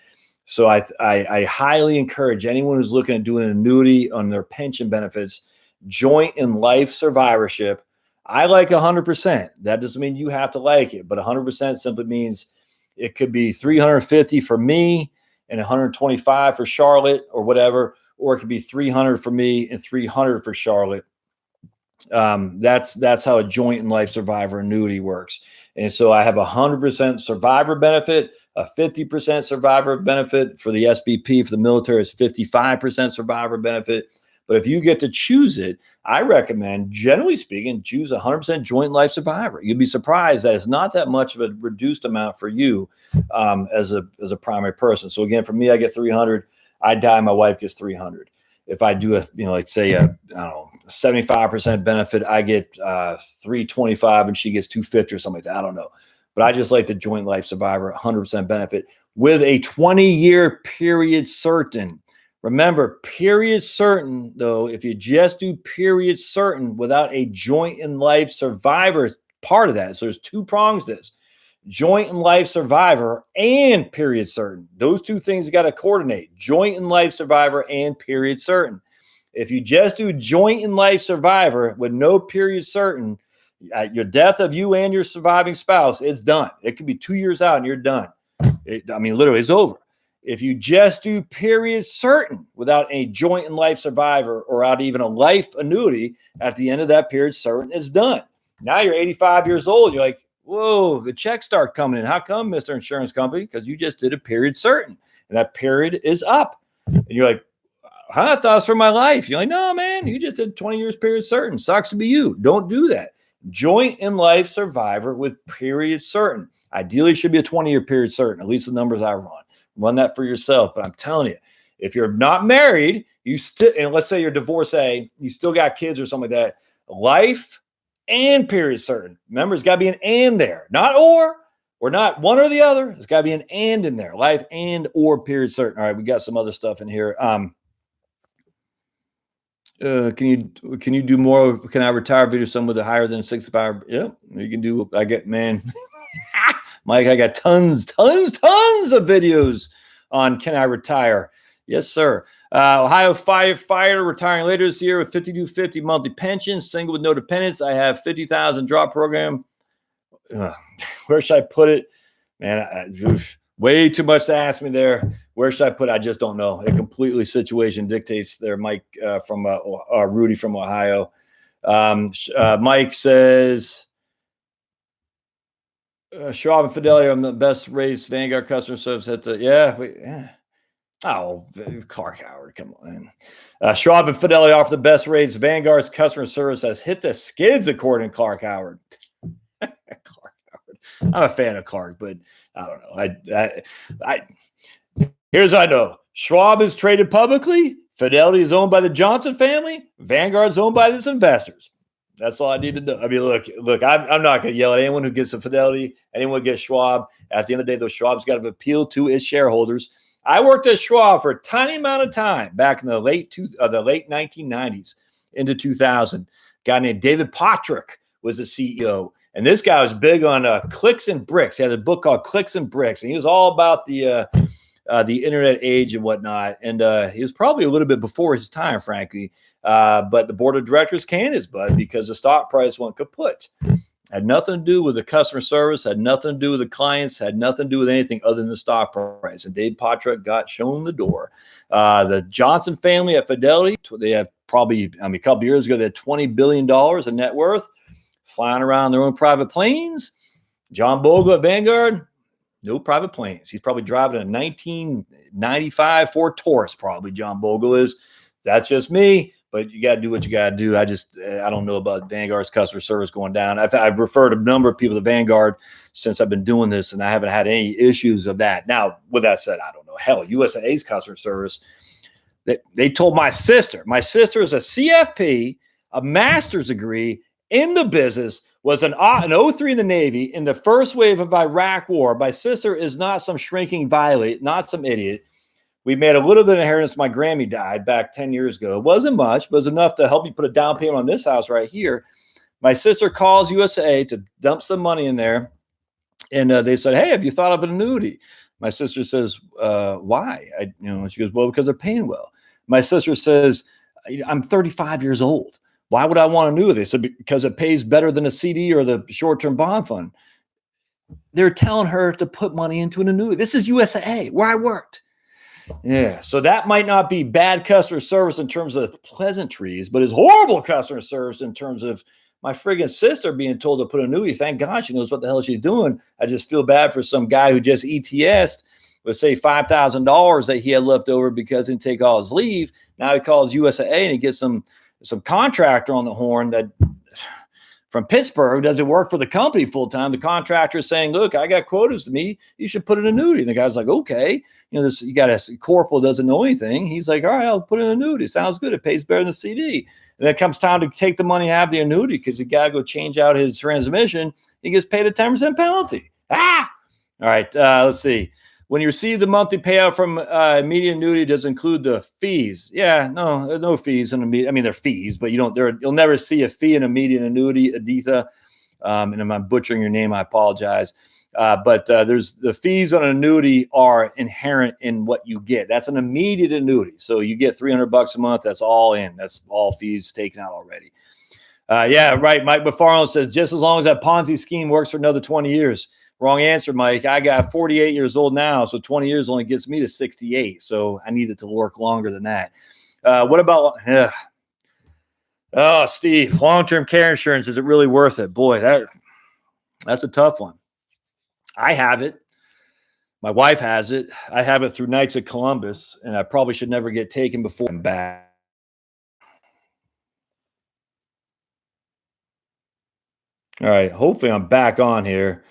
So I highly encourage anyone who's looking at doing an annuity on their pension benefits, joint in life survivorship. I like 100%. That doesn't mean you have to like it, but 100% simply means it could be 350 for me and 125 for Charlotte or whatever, or it could be 300 for me and 300 for Charlotte. That's how a joint and life survivor annuity works. And so I have 100% survivor benefit, a 50% survivor benefit for the SBP. For the military, is 55% survivor benefit. But if you get to choose it, I recommend, generally speaking, choose 100% joint life survivor. You'd be surprised that it's not that much of a reduced amount for you as a primary person. So again, for me, I get 300. I die, my wife gets 300. If I do like say I don't know, 75% benefit, I get 325 and she gets 250 or something like that. I don't know. But I just like the joint life survivor, 100% benefit with a 20-year period certain. Remember, period certain, though, if you just do period certain without a joint and life survivor part of that. So there's two prongs to this. Joint and life survivor and period certain. Those two things you got to coordinate. Joint and life survivor and period certain. If you just do joint and life survivor with no period certain, at your death of you and your surviving spouse, it's done. It could be 2 years out and you're done. Literally, it's over. If you just do period certain without a joint and life survivor or out even a life annuity, at the end of that period certain, it's done. Now you're 85 years old. You're like, whoa, the checks start coming in. How come, Mr. Insurance Company? Because you just did a period certain, and that period is up. And you're like, I thought it was for my life. You're like, no, man, you just did 20 years period certain. Sucks to be you. Don't do that. Joint and life survivor with period certain. Ideally, should be a 20-year period certain, at least the numbers I run. Run that for yourself. But I'm telling you, if you're not married, you still, and let's say you're divorcee, you still got kids or something like that, life and period certain. Remember, it's got to be an and there, not or not one or the other. It's got to be an and in there, life and or period certain. All right, we got some other stuff in here. Can you do more? Can I retire video some with a higher than 65? Yeah, you can do. I get, man. Mike, I got tons of videos on can I retire? Yes, sir. Ohio firefighter retiring later this year with $52.50 monthly pension, single with no dependents. I have $50,000 drop program. Where should I put it? Man, way too much to ask me there. Where should I put it? I just don't know. It completely situation dictates there. Mike from Rudy from Ohio. Mike says, Schwab and Fidelity, I'm the best raised Vanguard customer service at the, Oh, Clark Howard, come on. Schwab and Fidelity offer the best rates. Vanguard's customer service has hit the skids, according to Clark Howard. Clark Howard. I'm a fan of Clark, but I don't know. Here's what I know. Schwab is traded publicly. Fidelity is owned by the Johnson family. Vanguard's owned by its investors. That's all I need to know. I mean, look, I'm not going to yell at anyone who gets a Fidelity, anyone who gets Schwab. At the end of the day, those Schwab's got to appeal to its shareholders. I worked at Schwab for a tiny amount of time back in the late 1990s into 2000. A guy named David Pottruck was the CEO. And this guy was big on clicks and bricks. He had a book called Clicks and Bricks. And he was all about the internet age and whatnot. And he was probably a little bit before his time, frankly. But the board of directors canned his butt because the stock price went kaput. Had nothing to do with the customer service, had nothing to do with the clients, had nothing to do with anything other than the stock price. And Dave Pottruck got shown the door. The Johnson family at Fidelity, they have probably, a couple of years ago, they had $20 billion in net worth, flying around their own private planes. John Bogle at Vanguard, no private planes. He's probably driving a 1995 Ford Taurus, probably John Bogle is. That's just me. But you got to do what you got to do. I don't know about Vanguard's customer service going down. I've referred a number of people to Vanguard since I've been doing this, and I haven't had any issues of that. Now, with that said, I don't know. Hell, USAA's customer service, they told my sister is a CFP, a master's degree in the business, was an 03 in the Navy in the first wave of Iraq war. My sister is not some shrinking violet, not some idiot. We made a little bit of inheritance. My Grammy died back 10 years ago. It wasn't much, but it was enough to help me put a down payment on this house right here. My sister calls USA to dump some money in there. And they said, hey, have you thought of an annuity? My sister says, why? She goes, well, because they're paying well. My sister says, I'm 35 years old. Why would I want an annuity? They said, because it pays better than a CD or the short-term bond fund. They're telling her to put money into an annuity. This is USAA, where I worked. Yeah. So that might not be bad customer service in terms of pleasantries, but it's horrible customer service in terms of my friggin' sister being told to put an annuity. Thank God she knows what the hell she's doing. I just feel bad for some guy who just ETS'd with, say, $5,000 that he had left over because he didn't take all his leave. Now he calls USAA and he gets some contractor on the horn that from Pittsburgh doesn't work for the company full time. The contractor is saying, look, I got quotas to meet. You should put an annuity. And the guy's like, okay. You got a corporal doesn't know anything. He's like, all right, I'll put an annuity. Sounds good. It pays better than the CD. And then it comes time to take the money out of the annuity because he got to go change out his transmission. He gets paid a 10% penalty. All right. Let's see. When you receive the monthly payout from immediate annuity, does include the fees. Yeah, no fees in immediate. I mean, they're fees, but you'll never see a fee in immediate annuity, Aditha. And if I'm butchering your name, I apologize. But there's the fees on an annuity are inherent in what you get. That's an immediate annuity. So you get $300 a month. That's all in. That's all fees taken out already. Yeah, right. Mike McFarland says, just as long as that Ponzi scheme works for another 20 years. Wrong answer, Mike. I got 48 years old now, so 20 years only gets me to 68. So I needed to work longer than that. What about Steve, long-term care insurance, is it really worth it? Boy, that's a tough one. I have it. My wife has it. I have it through Knights of Columbus, and I probably should never get taken before I'm back. All right, hopefully I'm back on here.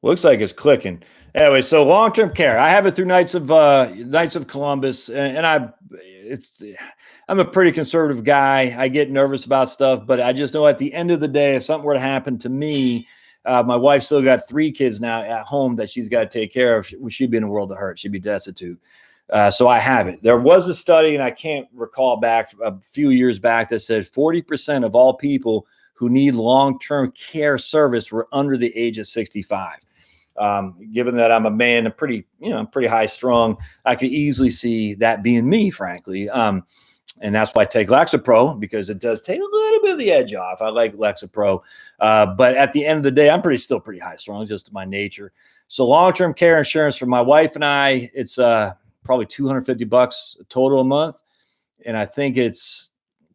Looks like it's clicking. Anyway, so long-term care. I have it through Knights of Columbus, and I'm a pretty conservative guy. I get nervous about stuff, but I just know at the end of the day, if something were to happen to me, my wife still got 3 kids now at home that she's got to take care of. She'd be in a world of hurt. She'd be destitute. So I have it. There was a study, and I can't recall back a few years back, that said 40% of all people who need long-term care service were under the age of 65. Given that I'm a man, pretty high strung, I could easily see that being me, frankly. And that's why I take Lexapro, because it does take a little bit of the edge off. I like Lexapro. But at the end of the day, I'm still pretty high strung, just my nature. So long-term care insurance for my wife and I, it's probably $250 total a month. And I think it's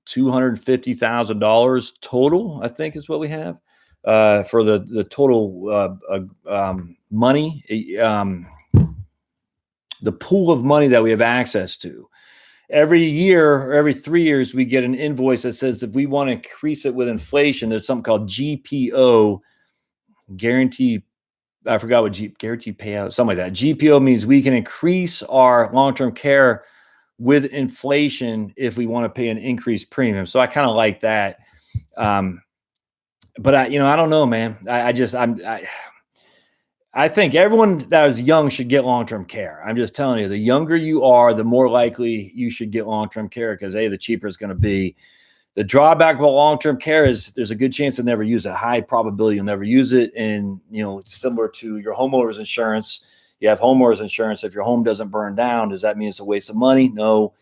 $250,000 total, I think is what we have. For the total money, the pool of money that we have access to. Every year or every 3 years, we get an invoice that says if we want to increase it with inflation, there's something called GPO, guaranteed. I forgot what guaranteed payout, something like that. GPO means we can increase our long-term care with inflation if we want to pay an increased premium. So I kind of like that. But I don't know, man. I think everyone that is young should get long-term care. I'm just telling you, the younger you are, the more likely you should get long-term care because the cheaper it's going to be. The drawback about long-term care is there's a good chance you'll never use it. High probability you'll never use it. And, similar to your homeowner's insurance, you have homeowner's insurance. If your home doesn't burn down, does that mean it's a waste of money? No.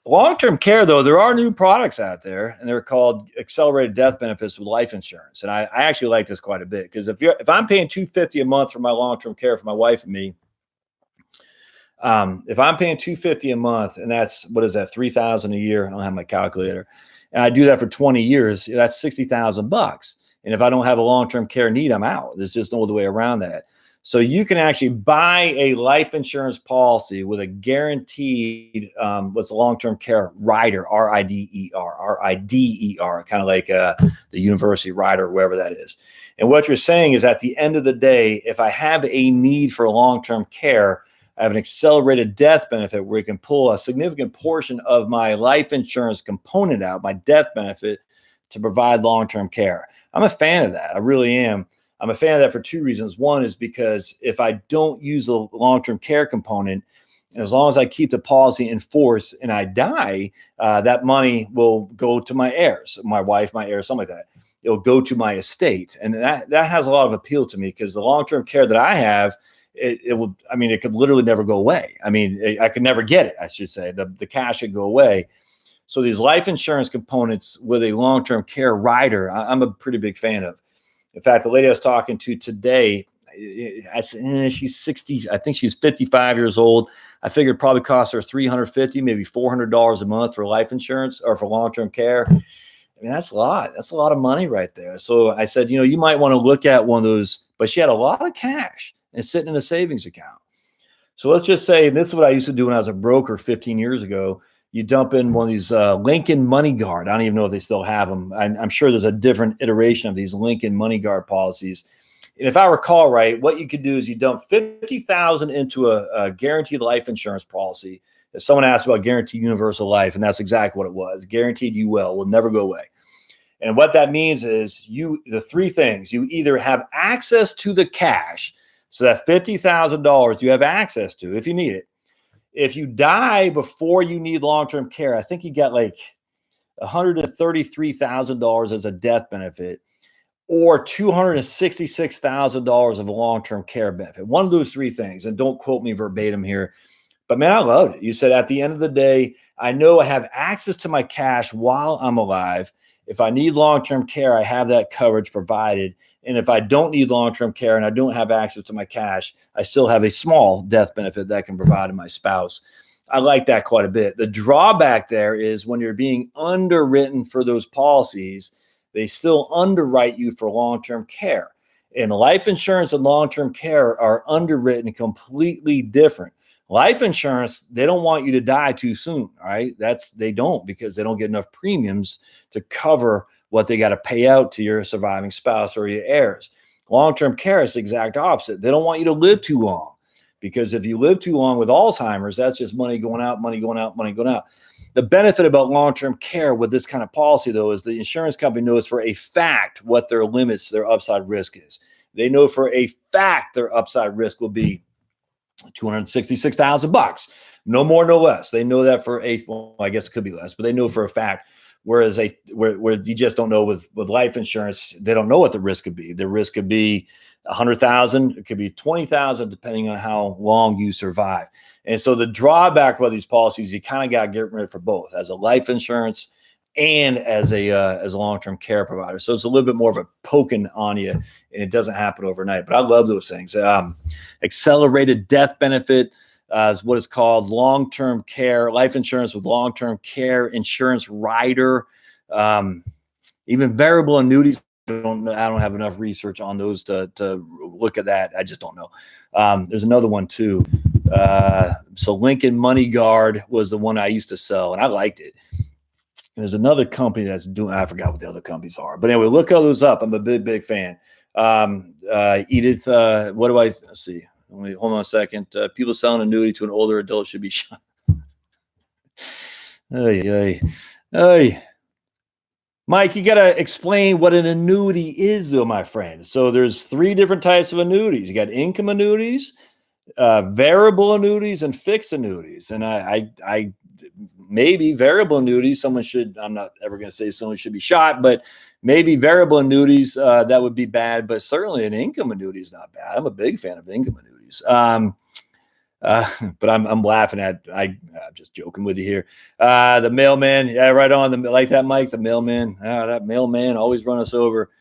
Long-term care, though, there are new products out there, and they're called accelerated death benefits with life insurance. And I actually like this quite a bit because if I'm paying $250 a month for my long-term care for my wife and me, if I'm paying $250 a month, and that's what is that, $3,000 a year? I don't have my calculator, and I do that for 20 years. That's $60,000. And if I don't have a long-term care need, I'm out. There's just no other way around that. So you can actually buy a life insurance policy with a guaranteed, what's a long-term care rider, RIDER, kind of like the university rider, or wherever that is. And what you're saying is at the end of the day, if I have a need for long-term care, I have an accelerated death benefit where you can pull a significant portion of my life insurance component out, my death benefit, to provide long-term care. I'm a fan of that. I really am. I'm a fan of that for 2 reasons. One is because if I don't use the long-term care component, as long as I keep the policy in force and I die, that money will go to my heirs, my wife, my heirs, something like that. It'll go to my estate. And that has a lot of appeal to me because the long-term care that I have, it could literally never go away. I could never get it, I should say. The cash could go away. So these life insurance components with a long-term care rider, I'm a pretty big fan of. In fact, the lady I was talking to today, she's 60. I think she's 55 years old. I figured it probably costs her $350, maybe $400 a month for life insurance or for long-term care. I mean, that's a lot. That's a lot of money right there. So I said, you might want to look at one of those, but she had a lot of cash and sitting in a savings account. So let's just say, this is what I used to do when I was a broker 15 years ago. You dump in one of these Lincoln Money Guard. I don't even know if they still have them. I'm sure there's a different iteration of these Lincoln Money Guard policies. And if I recall right, what you could do is you dump $50,000 into a guaranteed life insurance policy. If someone asked about guaranteed universal life, and that's exactly what it was, guaranteed you will never go away. And what that means is the three things: you either have access to the cash, so that $50,000 you have access to if you need it. If you die before you need long-term care, I think you got like $133,000 as a death benefit, or $266,000 of a long-term care benefit. One of those three things, and don't quote me verbatim here, but man, I loved it. You said, at the end of the day, I know I have access to my cash while I'm alive. If I need long-term care, I have that coverage provided. And if I don't need long-term care and I don't have access to my cash, I still have a small death benefit that I can provide to my spouse. I like that quite a bit. The drawback there is when you're being underwritten for those policies, they still underwrite you for long-term care. And life insurance and long-term care are underwritten completely different. Life insurance, they don't want you to die too soon, right? They don't, because they don't get enough premiums to cover what they got to pay out to your surviving spouse or your heirs. Long-term care is the exact opposite. They don't want you to live too long, because if you live too long with Alzheimer's, that's just money going out, money going out, money going out. The benefit about long-term care with this kind of policy, though, is the insurance company knows for a fact what their limits, their upside risk is. They know for a fact their upside risk will be $266,000, no more, no less. They know that for well, I guess it could be less, but they know for a fact. Whereas where you just don't know with life insurance, they don't know what the risk could be. The risk could be $100,000, it could be $20,000, depending on how long you survive. And so the drawback with these policies, you kind of got to get rid for both, as a life insurance and as a long-term care provider. So it's a little bit more of a poking on you, and it doesn't happen overnight. But I love those things. Accelerated death benefit is what is called long-term care, life insurance with long-term care insurance rider. Even variable annuities. I don't have enough research on those to look at that. I just don't know. There's another one too. So Lincoln Money Guard was the one I used to sell, and I liked it. There's another company that's doing, I forgot what the other companies are. But anyway, look all those up. I'm a big fan. Edith, let's see. Hold on a second. People selling annuity to an older adult should be shot. Hey. Mike, you got to explain what an annuity is, though, my friend. So there's three different types of annuities. You got income annuities, variable annuities, and fixed annuities. And I maybe variable annuities, I'm not ever going to say someone should be shot, but maybe variable annuities, that would be bad. But certainly an income annuity is not bad. I'm a big fan of income annuities. But I'm laughing at, I'm just joking with you here. The mailman, yeah, right on. Like that, Mike, the mailman. That mailman always run us over.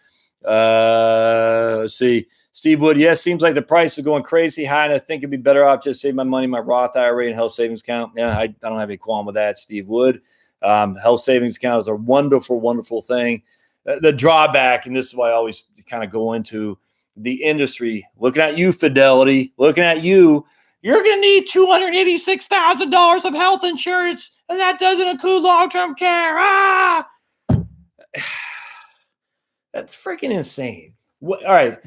Let's see. Steve Wood, yes, seems like the price is going crazy high, and I think it'd be better off just save my money in my Roth IRA and health savings account. Yeah, I don't have any qualm with that, Steve Wood. Health savings accounts are a wonderful, wonderful thing. The drawback, and this is why I always kind of go into the industry, looking at you, Fidelity, looking at you, you're going to need $286,000 of health insurance, and that doesn't include long-term care. That's freaking insane. All right.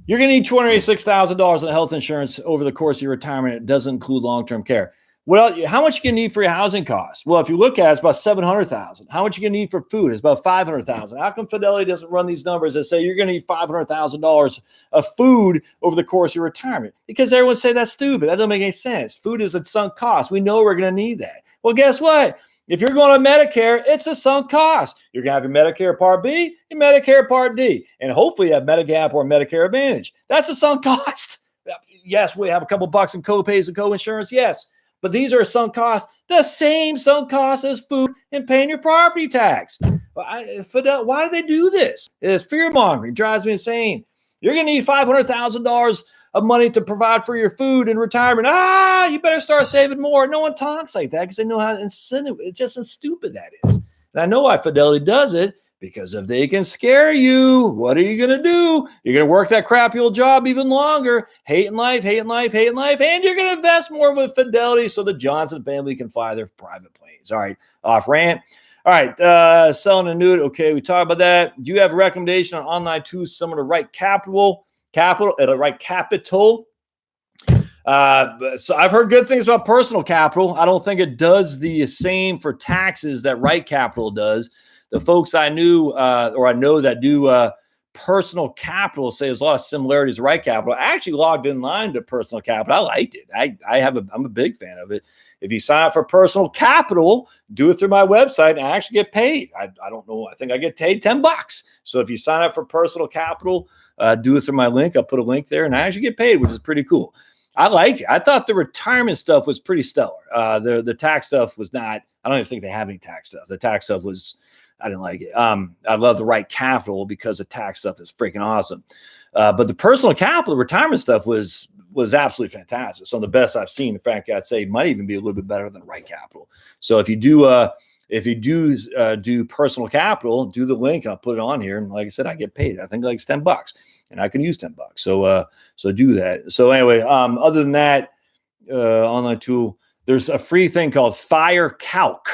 You're going to need $286,000 in health insurance over the course of your retirement. It doesn't include long-term care. Well, how much you going to need for your housing costs? Well, if you look at it, it's about $700,000. How much you going to need for food? It's about $500,000. How come Fidelity doesn't run these numbers and say you're going to need $500,000 of food over the course of your retirement? Because everyone say that's stupid. That doesn't make any sense. Food is a sunk cost. We know we're going to need that. Well, guess what? If you're going to Medicare, it's a sunk cost. You're going to have your Medicare Part B and Medicare Part D. And hopefully you have Medigap or Medicare Advantage. That's a sunk cost. Yes, we have a couple bucks in co-pays and co-insurance. Yes. But these are sunk costs, the same sunk costs as food and paying your property tax. Why do they do this? It's fear-mongering. It drives me insane. You're going to need $500,000 of money to provide for your food and retirement. You better start saving more. No one talks like that because they know how to incentive. It's just how stupid that is. And I know why Fidelity does it, because if they can scare you, what are you going to do? You're going to work that crappy old job even longer, hating life, and you're going to invest more with Fidelity so the Johnson family can fly their private planes. All right, off rant. All right, selling annuity. Okay, we talked about that. Do you have a recommendation on online tools, someone to write capital? So I've heard good things about personal capital. I don't think it does the same for taxes that Right Capital does. The folks I knew or I know that do personal capital say there's a lot of similarities to Right Capital. I actually logged in line to personal capital. I liked it. I'm a big fan of it. If you sign up for personal capital, do it through my website and I actually get paid. I don't know. I think I get paid $10. So if you sign up for personal capital, do it through my link. I'll put a link there and I actually get paid, which is pretty cool. I like it. I thought the retirement stuff was pretty stellar. The tax stuff was not. I don't even think they have any tax stuff. The tax stuff was, I didn't like it. I love the Right Capital because the tax stuff is freaking awesome. But the personal capital retirement stuff was absolutely fantastic. Some of the best I've seen. In fact, I'd say it might even be a little bit better than Right Capital. So if you do do personal capital, do the link. I'll put it on here. And like I said, I get paid. I think like it's $10 and I can use $10. So do that. So anyway, other than that, online tool, there's a free thing called Fire Calc,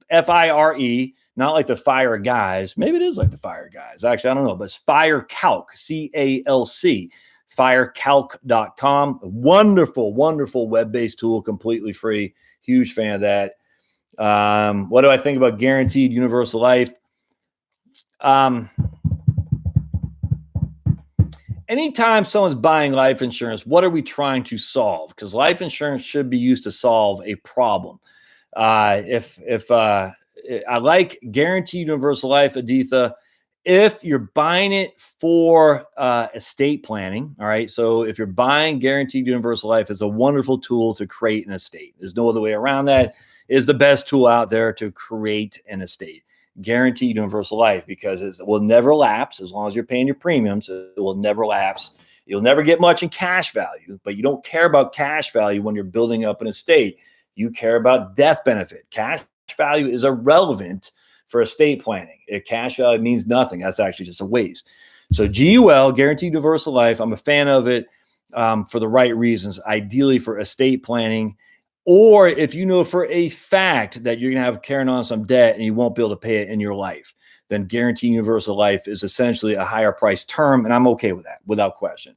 FIRE, not like the Fire Guys. Maybe it is like the Fire Guys. Actually, I don't know, but it's Fire Calc, CALC, firecalc.com. Wonderful, wonderful web-based tool, completely free. Huge fan of that. What do I think about guaranteed universal life? Anytime someone's buying life insurance, what are we trying to solve? Because life insurance should be used to solve a problem. If I like guaranteed universal life, Aditha, if you're buying it for estate planning, all right. So if you're buying guaranteed universal life, it's a wonderful tool to create an estate. There's no other way around that. Is the best tool out there to create an estate. Guaranteed universal life, because it will never lapse as long as you're paying your premiums. It will never lapse. You'll never get much in cash value, but you don't care about cash value when you're building up an estate. You care about death benefit. Cash value is irrelevant for estate planning. Cash value means nothing. That's actually just a waste. So GUL, guaranteed universal life, I'm a fan of it for the right reasons, ideally for estate planning. Or if you know for a fact that you're going to have carrying on some debt and you won't be able to pay it in your life, then guaranteed universal life is essentially a higher price term. And I'm okay with that without question.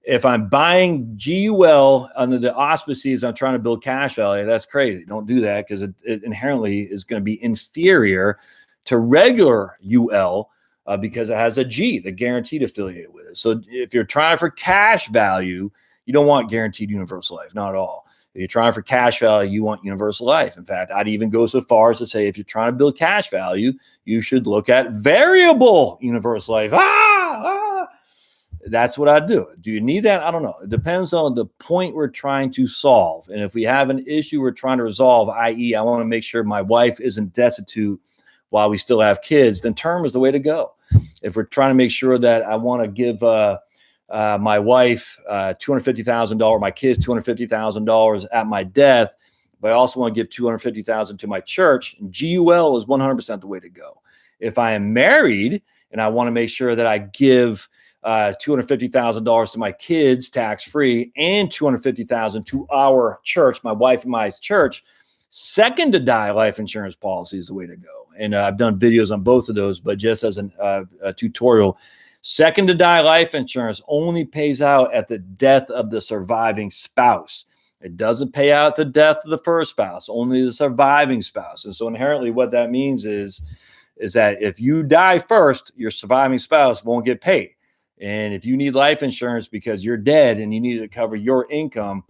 If I'm buying GUL under the auspices, I'm trying to build cash value, that's crazy. Don't do that, because it inherently is going to be inferior to regular UL because it has a G, the guaranteed affiliated with it. So if you're trying for cash value, you don't want guaranteed universal life, not at all. If you're trying for cash value, you want universal life. In fact, I'd even go so far as to say, if you're trying to build cash value, you should look at variable universal life. That's what I'd do. Do you need that? I don't know. It depends on the point we're trying to solve. And if we have an issue we're trying to resolve, i.e., I want to make sure my wife isn't destitute while we still have kids, then term is the way to go. If we're trying to make sure that I want to give my wife $250,000, my kids $250,000 at my death, but I also want to give $250,000 to my church, GUL is 100% the way to go. If I am married and I want to make sure that I give $250,000 to my kids tax-free and $250,000 to our church, my wife and my church, second to die life insurance policy is the way to go. And I've done videos on both of those, but just as a tutorial, second to die life insurance only pays out at the death of the surviving spouse. It doesn't pay out the death of the first spouse, only the surviving spouse. And so inherently what that means is that if you die first, your surviving spouse won't get paid. And if you need life insurance because you're dead and you need to cover your income,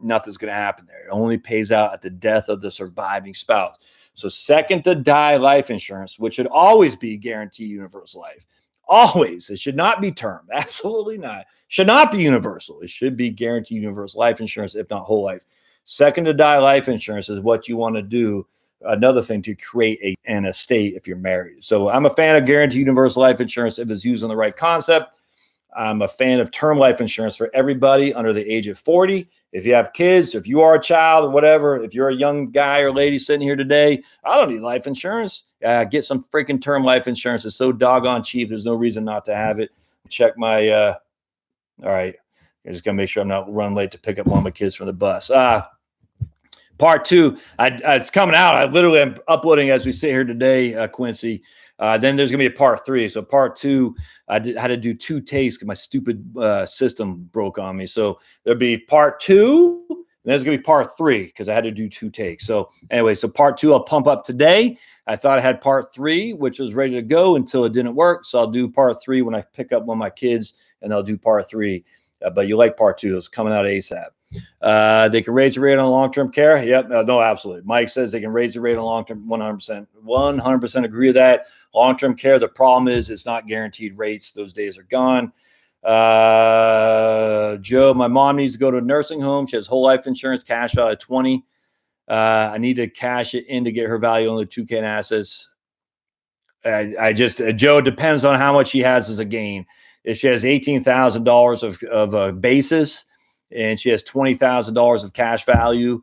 nothing's going to happen there. It only pays out at the death of the surviving spouse. So second to die life insurance, which should always be guaranteed universal life. Always. It should not be term. Absolutely not. Should not be universal. It should be guaranteed universal life insurance, if not whole life. Second to die life insurance is what you want to do. Another thing to create an estate if you're married. So I'm a fan of guaranteed universal life insurance if it's used on the right concept. I'm a fan of term life insurance for everybody under the age of 40. If you have kids, if you are a child or whatever, if you're a young guy or lady sitting here today, I don't need life insurance. Get some freaking term life insurance. It's so doggone cheap. There's no reason not to have it. Check my, all right. I'm just going to make sure I'm not running late to pick up one of my kids from the bus. Part two, it's coming out. I literally am uploading as we sit here today, Quincy. Then there's going to be a part three. So part two, had to do 2 takes because my stupid system broke on me. So there'll be part 2. And there's going to be part 3 because I had to do 2 takes. So anyway, so part 2 I'll pump up today. I thought I had part 3, which was ready to go until it didn't work. So I'll do part 3 when I pick up one of my kids, and I'll do part 3. But you like part 2. It's coming out ASAP. They can raise the rate on long-term care. Yep. No, absolutely. Mike says they can raise the rate on long-term. 100% agree with that. Long-term care. The problem is it's not guaranteed rates. Those days are gone. Joe, my mom needs to go to a nursing home. She has whole life insurance, cash value of 20. I need to cash it in to get her value on the 2K in assets. Joe, it depends on how much she has as a gain. If she has $18,000 of a basis and she has $20,000 of cash value,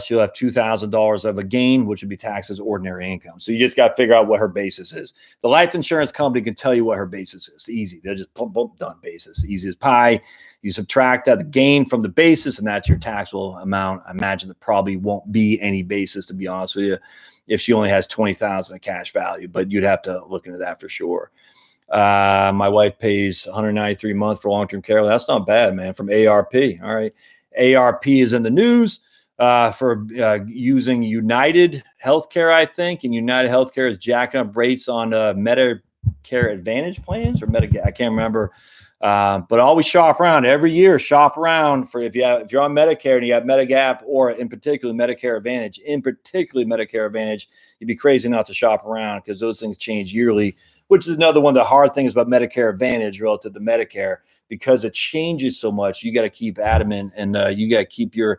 she'll have $2,000 of a gain, which would be taxed as ordinary income. So you just got to figure out what her basis is. The life insurance company can tell you what her basis is. Easy. They're just done basis. Easy as pie. You subtract the gain from the basis, and that's your taxable amount. I imagine there probably won't be any basis, to be honest with you, if she only has $20,000 of cash value, but you'd have to look into that for sure. My wife pays $193 a month for long-term care. That's not bad, man, from ARP. All right. ARP is in the news for using United Healthcare, I think. And United Healthcare is jacking up rates on Medicare Advantage plans or Medicare. I can't remember. But always shop around every year. Shop around for if you're on Medicare and you have Medigap or in particular Medicare Advantage. You'd be crazy not to shop around because those things change yearly, which is another one of the hard things about Medicare Advantage relative to Medicare, because it changes so much. You got to keep adamant and you got to keep your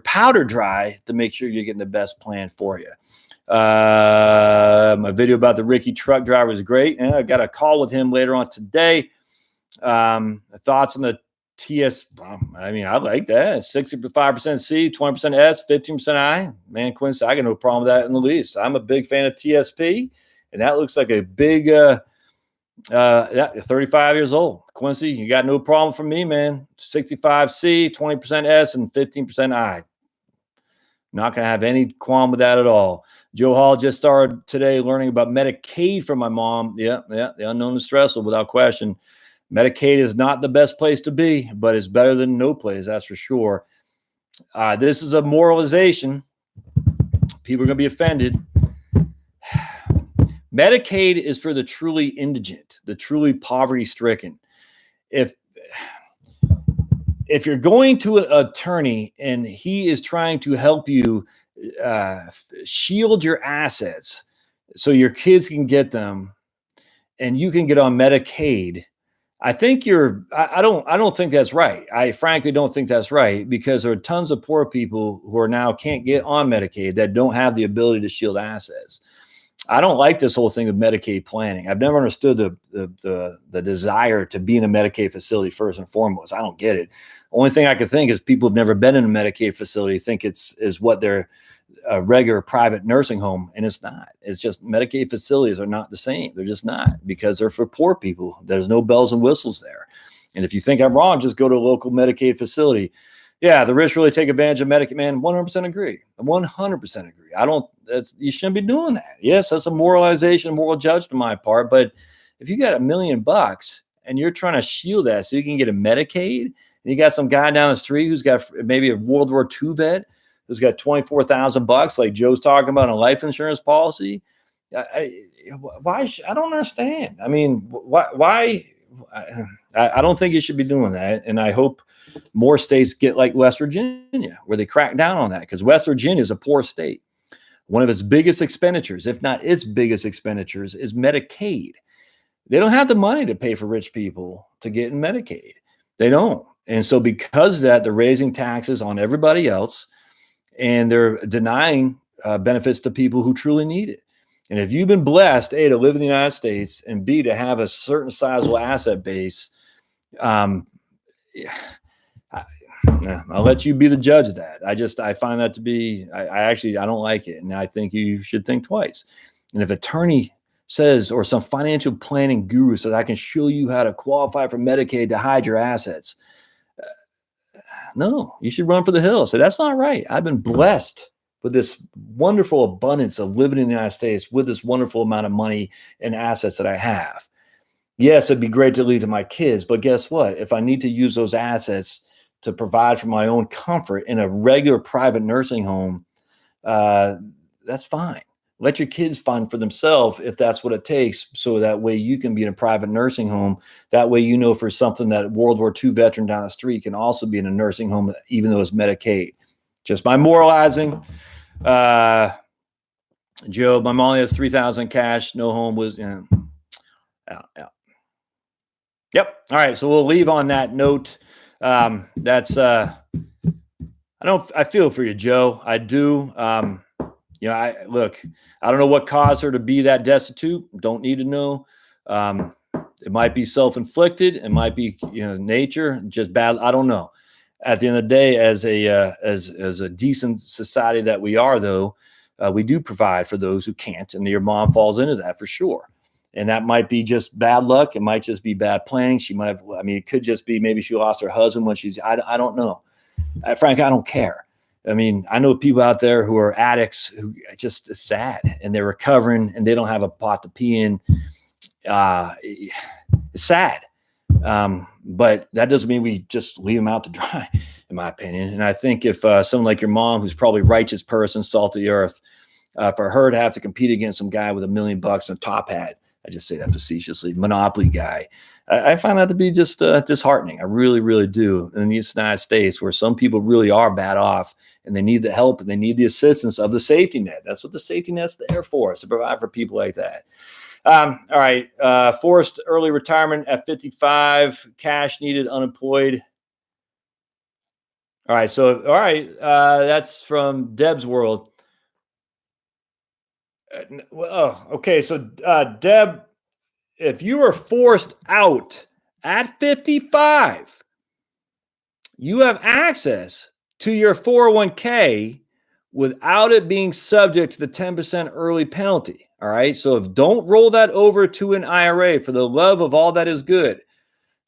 powder dry to make sure you're getting the best plan for you. My video about the Ricky truck driver is great. And I got a call with him later on today. Thoughts on the TS? I mean, I like that. 65% C, 20% S, 15% I. Man, Quincy, I got no problem with that in the least. I'm a big fan of TSP, and that looks like a big, 35 years old. Quincy, you got no problem from me, man. 65 C, 20% S, and 15% I. Not going to have any qualm with that at all. Joe Hall just started today learning about Medicaid from my mom. Yeah, the unknown is stressful without question. Medicaid is not the best place to be, but it's better than no place, that's for sure. This is a moralization. People are going to be offended. Medicaid is for the truly indigent, the truly poverty-stricken. If you're going to an attorney and he is trying to help you shield your assets so your kids can get them and you can get on Medicaid, I think I don't think that's right. I frankly don't think that's right, because there are tons of poor people who are now can't get on Medicaid that don't have the ability to shield assets. I don't like this whole thing of Medicaid planning. I've never understood the desire to be in a Medicaid facility first and foremost. I don't get it. Only thing I could think is people who've never been in a Medicaid facility think is what their regular private nursing home, and it's not. It's just Medicaid facilities are not the same. They're just not, because they're for poor people. There's no bells and whistles there. And if you think I'm wrong, just go to a local Medicaid facility. Yeah, the rich really take advantage of Medicaid. Man, 100% agree. 100% agree. You shouldn't be doing that. Yes, that's a moralization, moral judgment on my part. But if you got $1 million and you're trying to shield that so you can get a Medicaid, and you got some guy down the street who's got maybe a World War II vet who's got $24,000, like Joe's talking about, a life insurance policy. Why? I don't understand. I mean, why? I don't think you should be doing that. And I hope more states get like West Virginia, where they crack down on that, because West Virginia is a poor state. One of its biggest expenditures, if not its biggest expenditures, is Medicaid. They don't have the money to pay for rich people to get in Medicaid. They don't. And so because of that, they're raising taxes on everybody else, and they're denying benefits to people who truly need it. And if you've been blessed, A, to live in the United States, and B, to have a certain sizable asset base, Yeah, I'll let you be the judge of that. I find that to be, I don't like it. And I think you should think twice. And if attorney says, or some financial planning guru says, I can show you how to qualify for Medicaid to hide your assets. No, you should run for the hills. Say, that's not right. I've been blessed with this wonderful abundance of living in the United States with this wonderful amount of money and assets that I have. Yes, it'd be great to leave to my kids, but guess what? If I need to use those assets to provide for my own comfort in a regular private nursing home, that's fine. Let your kids fund for themselves if that's what it takes. So that way you can be in a private nursing home. That way, you know, for something that World War II veteran down the street can also be in a nursing home, even though it's Medicaid. Just my moralizing. Joe, my mom only has $3,000 cash, no home was, yeah. Yep. All right. So we'll leave on that note. I feel for you, Joe. I do. I don't know what caused her to be that destitute. Don't need to know. It might be self-inflicted. It might be, nature, just bad. I don't know. At the end of the day, as a decent society that we are, though, we do provide for those who can't, and your mom falls into that for sure. And that might be just bad luck. It might just be bad planning. She might have, it could just be maybe she lost her husband when I don't know. Frank, I don't care. I know people out there who are addicts who just is sad and they're recovering and they don't have a pot to pee in. It's sad. But that doesn't mean we just leave them out to dry, in my opinion. And I think if someone like your mom, who's probably a righteous person, salt of the earth, for her to have to compete against some guy with $1 million and a top hat, I just say that facetiously, monopoly guy, I find that to be just disheartening. I really, really do. In the United States, where some people really are bad off and they need the help and they need the assistance of the safety net. That's what the safety net's there for, is to provide for people like that. All right. Forced early retirement at 55, cash needed, unemployed. All right. So, all right. That's from Deb's World. Okay. So, Deb, if you were forced out at 55, you have access to your 401k without it being subject to the 10% early penalty. All right. So don't roll that over to an IRA for the love of all that is good.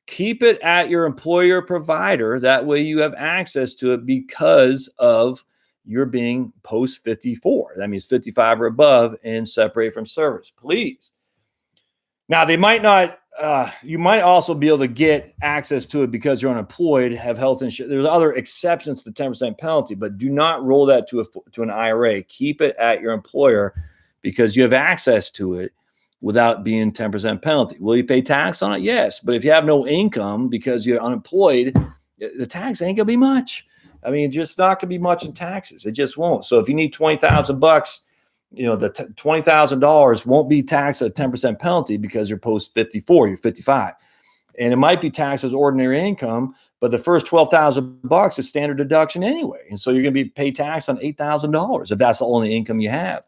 Keep it at your employer provider. That way you have access to it because of your being post 54. That means 55 or above and separate from service, please. Now, they might not, you might also be able to get access to it because you're unemployed, have health insurance. There's other exceptions to the 10% penalty, but do not roll that to an IRA. Keep it at your employer because you have access to it without being 10% penalty. Will you pay tax on it? Yes. But if you have no income because you're unemployed, the tax ain't going to be much. Just not going to be much in taxes. It just won't. So if you need $20,000, the $20,000 won't be taxed at a 10% penalty because you're post 54, you're 55. And it might be taxed as ordinary income, but the first $12,000 is standard deduction anyway. And so you're going to be paid tax on $8,000 if that's the only income you have.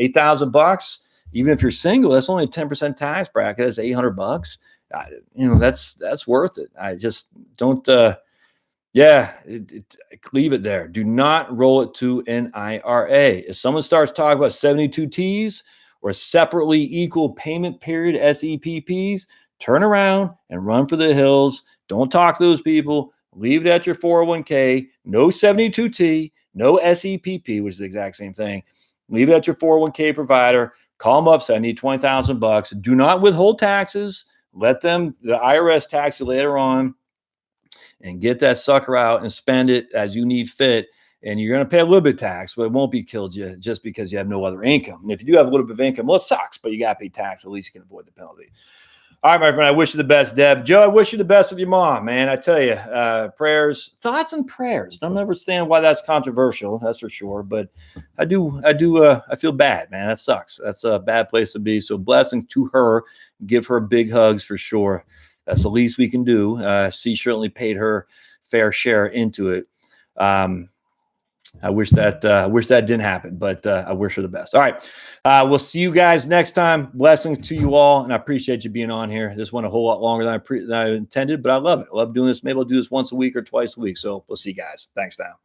$8,000, even if you're single, that's only a 10% tax bracket. That's $800. That's worth it. I just don't, leave it there. Do not roll it to an IRA. If someone starts talking about 72 Ts or separately equal payment period SEPPs, turn around and run for the hills. Don't talk to those people. Leave that at your 401k. No 72T, no SEPP, which is the exact same thing. Leave it at your 401k provider. Call them up, say, I need $20,000. Do not withhold taxes. Let them, the IRS tax you later on, and get that sucker out and spend it as you need fit. And you're going to pay a little bit of tax, but it won't be killed you just because you have no other income. And if you do have a little bit of income, well, it sucks, but you got to pay tax. At least you can avoid the penalty. All right, my friend, I wish you the best, Deb. Joe, I wish you the best with your mom, man. I tell you, prayers, thoughts and prayers. Don't understand why that's controversial. That's for sure. But I feel bad, man. That sucks. That's a bad place to be. So blessings to her. Give her big hugs for sure. That's the least we can do. She certainly paid her fair share into it. I wish that didn't happen, but I wish her the best. All right. We'll see you guys next time. Blessings to you all. And I appreciate you being on here. This went a whole lot longer than I intended, but I love it. I love doing this. Maybe I'll do this once a week or twice a week. So we'll see you guys. Thanks now.